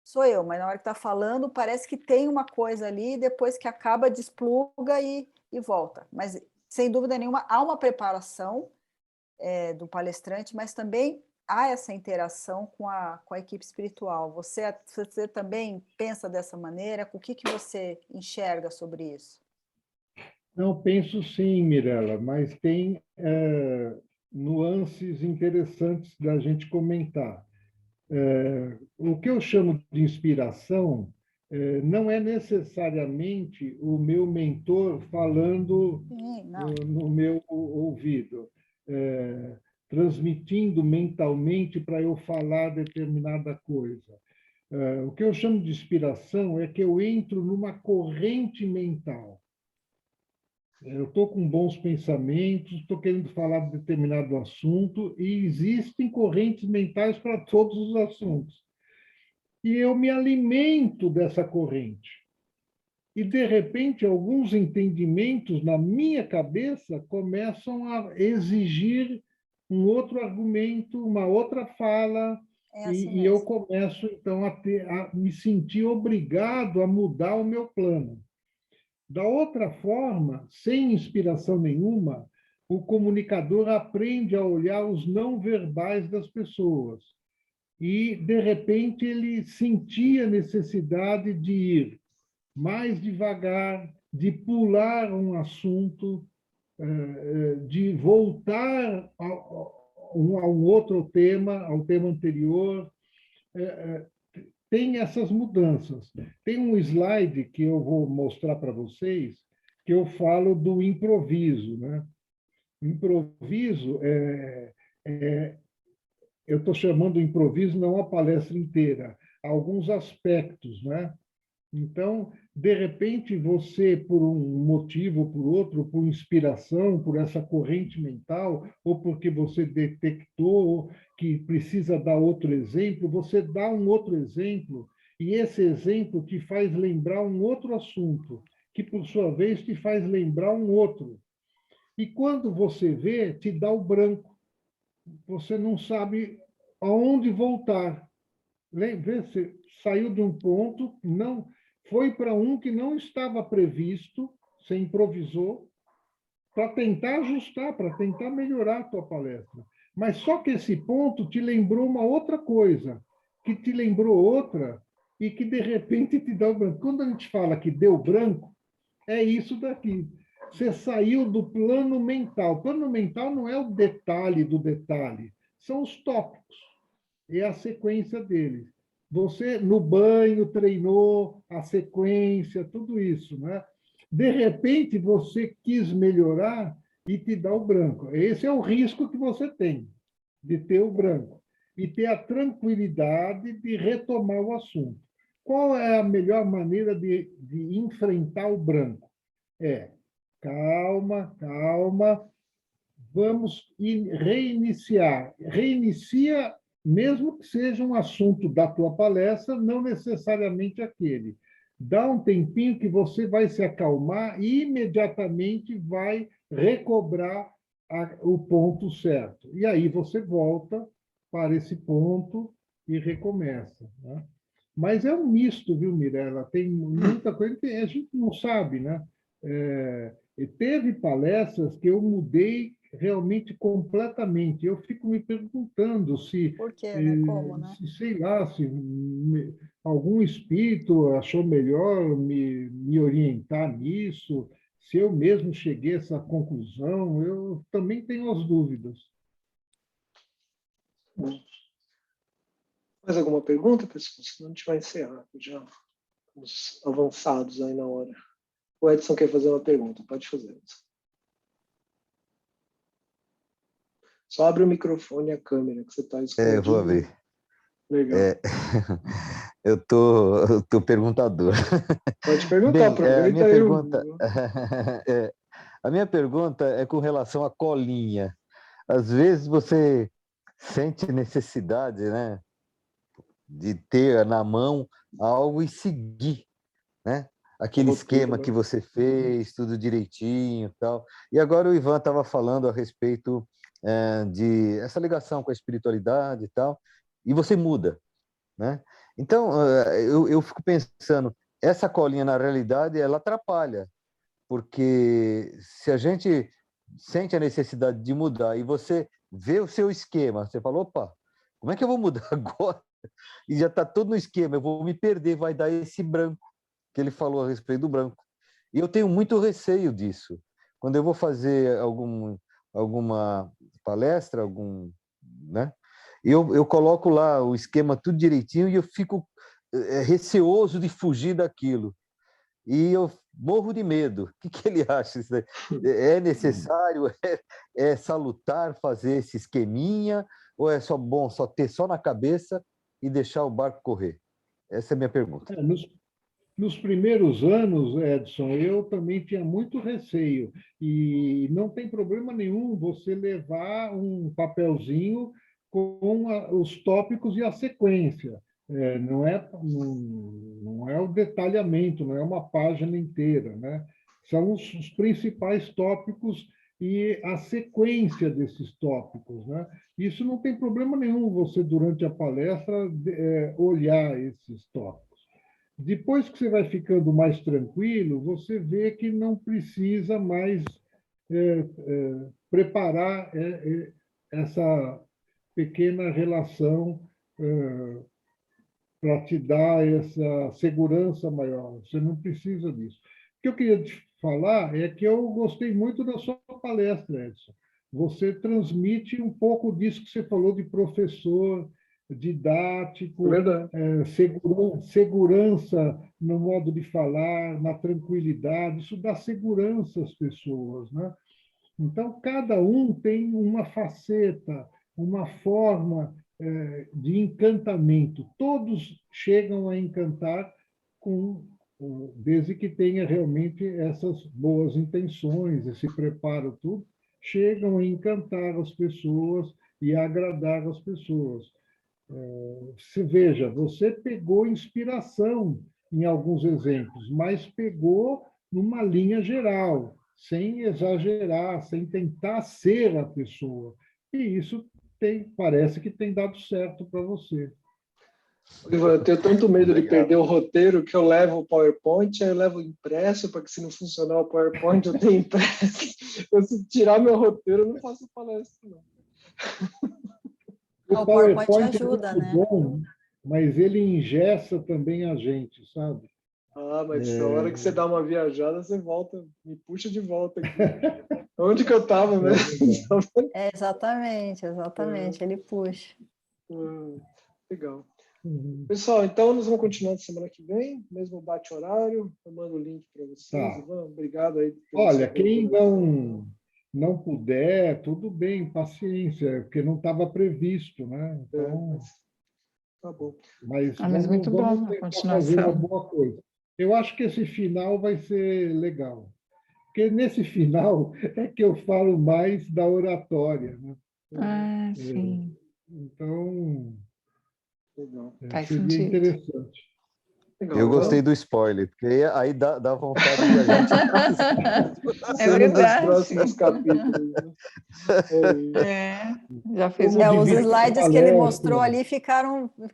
sou eu, mas na hora que está falando, parece que tem uma coisa ali, depois que acaba, despluga e volta. Mas, sem dúvida nenhuma, há uma preparação do palestrante, mas também há essa interação com a equipe espiritual. Você também pensa dessa maneira? O que você enxerga sobre isso? Não, penso sim, Mirella, mas tem nuances interessantes da gente comentar. O que eu chamo de inspiração não é necessariamente o meu mentor falando no meu ouvido, transmitindo mentalmente para eu falar determinada coisa. O que eu chamo de inspiração é que eu entro numa corrente mental. Eu estou com bons pensamentos, estou querendo falar de determinado assunto, e existem correntes mentais para todos os assuntos. E eu me alimento dessa corrente. E, de repente, alguns entendimentos na minha cabeça começam a exigir um outro argumento, uma outra fala, e eu começo, então, a me sentir obrigado a mudar o meu plano. Da outra forma, sem inspiração nenhuma, o comunicador aprende a olhar os não verbais das pessoas. E, de repente, ele sentia a necessidade de ir mais devagar, de pular um assunto, de voltar a um outro tema, ao tema anterior. tem essas mudanças. Tem um slide que eu vou mostrar para vocês, que eu falo do improviso, né? O improviso eu estou chamando de improviso não a palestra inteira, alguns aspectos, né? Então, de repente, você, por um motivo ou por outro, por inspiração, por essa corrente mental, ou porque você detectou que precisa dar outro exemplo, você dá um outro exemplo, e esse exemplo te faz lembrar um outro assunto, que, por sua vez, te faz lembrar um outro. E quando você vê, te dá o branco. Você não sabe aonde voltar. Você saiu de um ponto, não foi para um que não estava previsto, você improvisou, para tentar ajustar, para tentar melhorar a tua palestra. Mas só que esse ponto te lembrou uma outra coisa, que te lembrou outra, e que de repente te dá o branco. Quando a gente fala que deu branco, é isso daqui. Você saiu do plano mental. O plano mental não é o detalhe do detalhe, são os tópicos, é a sequência deles. Você, no banho, treinou a sequência, tudo isso, né? De repente, você quis melhorar e te dá o branco. Esse é o risco que você tem, de ter o branco. E ter a tranquilidade de retomar o assunto. Qual é a melhor maneira de enfrentar o branco? Calma, calma, vamos reiniciar. Reinicia, mesmo que seja um assunto da tua palestra, não necessariamente aquele. Dá um tempinho que você vai se acalmar e imediatamente vai recobrar o ponto certo. E aí você volta para esse ponto e recomeça, né? Mas é um misto, viu, Mirella? Tem muita coisa que a gente não sabe, né? E teve palestras que eu mudei realmente completamente. Eu fico me perguntando se, Por quê, né? Como, né? sei lá, se algum espírito achou melhor me orientar nisso, se eu mesmo cheguei a essa conclusão, eu também tenho as dúvidas. Mais alguma pergunta, pessoal? Senão a gente vai encerrar. Já estamos avançados aí na hora. O Edson quer fazer uma pergunta. Pode fazer, Edson. Só abre o microfone e a câmera, que você está escondido. Eu vou abrir. Legal. Eu tô perguntador. Pode perguntar, aproveita a minha aí. pergunta, a minha pergunta é com relação à colinha. Às vezes você sente necessidade, né, de ter na mão algo e seguir, né? Aquele esquema que você fez, tudo direitinho e tal. E agora o Ivan estava falando a respeito de essa ligação com a espiritualidade e tal, e você muda, né? Então, eu fico pensando, essa colinha, na realidade, ela atrapalha, porque se a gente sente a necessidade de mudar e você vê o seu esquema, você fala, opa, como é que eu vou mudar agora? E já está todo no esquema, eu vou me perder, vai dar esse branco que ele falou a respeito do branco. E eu tenho muito receio disso. Quando eu vou fazer alguma palestra, né? Eu coloco lá o esquema tudo direitinho e eu fico receoso de fugir daquilo. E eu morro de medo. O que ele acha? É necessário, é salutar fazer esse esqueminha, ou é só bom só ter só na cabeça e deixar o barco correr? Essa é a minha pergunta. Nos primeiros anos, Edson, eu também tinha muito receio. E não tem problema nenhum você levar um papelzinho com os tópicos e a sequência. Não é o detalhamento, não é uma página inteira, né? São os principais tópicos e a sequência desses tópicos, né? Isso não tem problema nenhum você, durante a palestra, olhar esses tópicos. Depois que você vai ficando mais tranquilo, você vê que não precisa mais preparar essa pequena relação para te dar essa segurança maior. Você não precisa disso. O que eu queria te falar é que eu gostei muito da sua palestra, Edson. Você transmite um pouco disso que você falou de professor, didático, Verdade. segurança no modo de falar, na tranquilidade. Isso dá segurança às pessoas, né? Então, cada um tem uma faceta, uma forma de encantamento. Todos chegam a encantar desde que tenha realmente essas boas intenções, esse preparo tudo, chegam a encantar as pessoas e a agradar as pessoas. Veja, você pegou inspiração em alguns exemplos, mas pegou numa linha geral, sem exagerar, sem tentar ser a pessoa. E isso parece que tem dado certo para você. Ivan, eu tenho tanto medo de perder o roteiro que eu levo o PowerPoint, aí eu levo impresso, para que se não funcionar o PowerPoint eu tenho impresso. Se tirar meu roteiro, eu não faço palestra, não. O PowerPoint ajuda, é muito bom, mas ele engessa também a gente, sabe? Mas na hora que você dá uma viajada, você volta, me puxa de volta aqui. Onde que eu estava mesmo? Exatamente, ele puxa. Legal. Pessoal, então nós vamos continuar na semana que vem, mesmo bate-horário, eu mando o link para vocês. Tá. Ivan, obrigado aí. Olha, quem não puder, tudo bem, paciência, porque não estava previsto, né? Então, tá bom. Mas muito bom vamos a tentar fazer uma boa coisa. Eu acho que esse final vai ser legal, porque nesse final é que eu falo mais da oratória, né? Sim. Então, Faz seria sentido. interessante. Legal. Eu gostei do spoiler, porque aí dá vontade de a gente... É verdade. Nos próximos capítulos. Já fez os slides que ele mostrou ali ficaram. Deu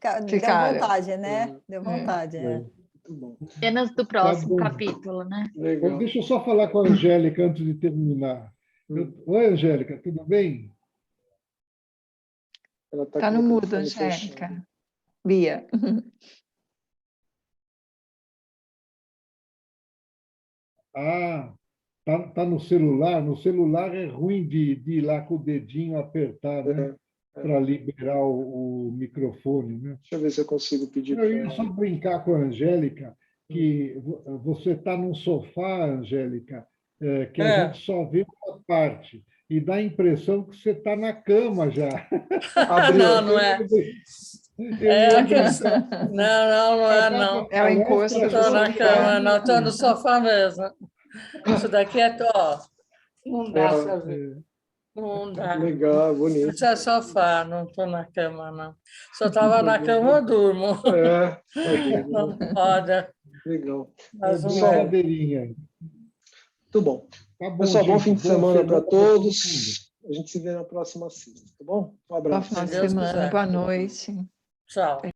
vontade, né? Deu vontade. Muito bom. Cenas do próximo capítulo, né? Legal. Deixa eu só falar com a Angélica antes de terminar. Oi, Angélica, tudo bem? Ela tá no mudo, Angélica. Bia. Tá no celular. No celular é ruim de ir lá com o dedinho apertar, né? Para liberar o microfone, né? Deixa eu ver se eu consigo pedir. Eu ia só brincar com a Angélica, que você está num sofá, Angélica, que a gente só vê uma parte, e dá a impressão que você está na cama já. Não é. Não é, não. É o encosto. Estou na cama, não, estou no sofá mesmo. Isso daqui é não dá para ver. Não dá. Legal, bonito. Isso é sofá, não estou na cama, não. Se eu estava na cama, eu durmo. Não pode. Legal. Mas brincadeirinha. Muito bom. Tá bom, pessoal, gente, bom fim de semana para todos. A gente se vê na próxima sexta, tá bom? Um abraço. Boa semana, boa noite. Tchau.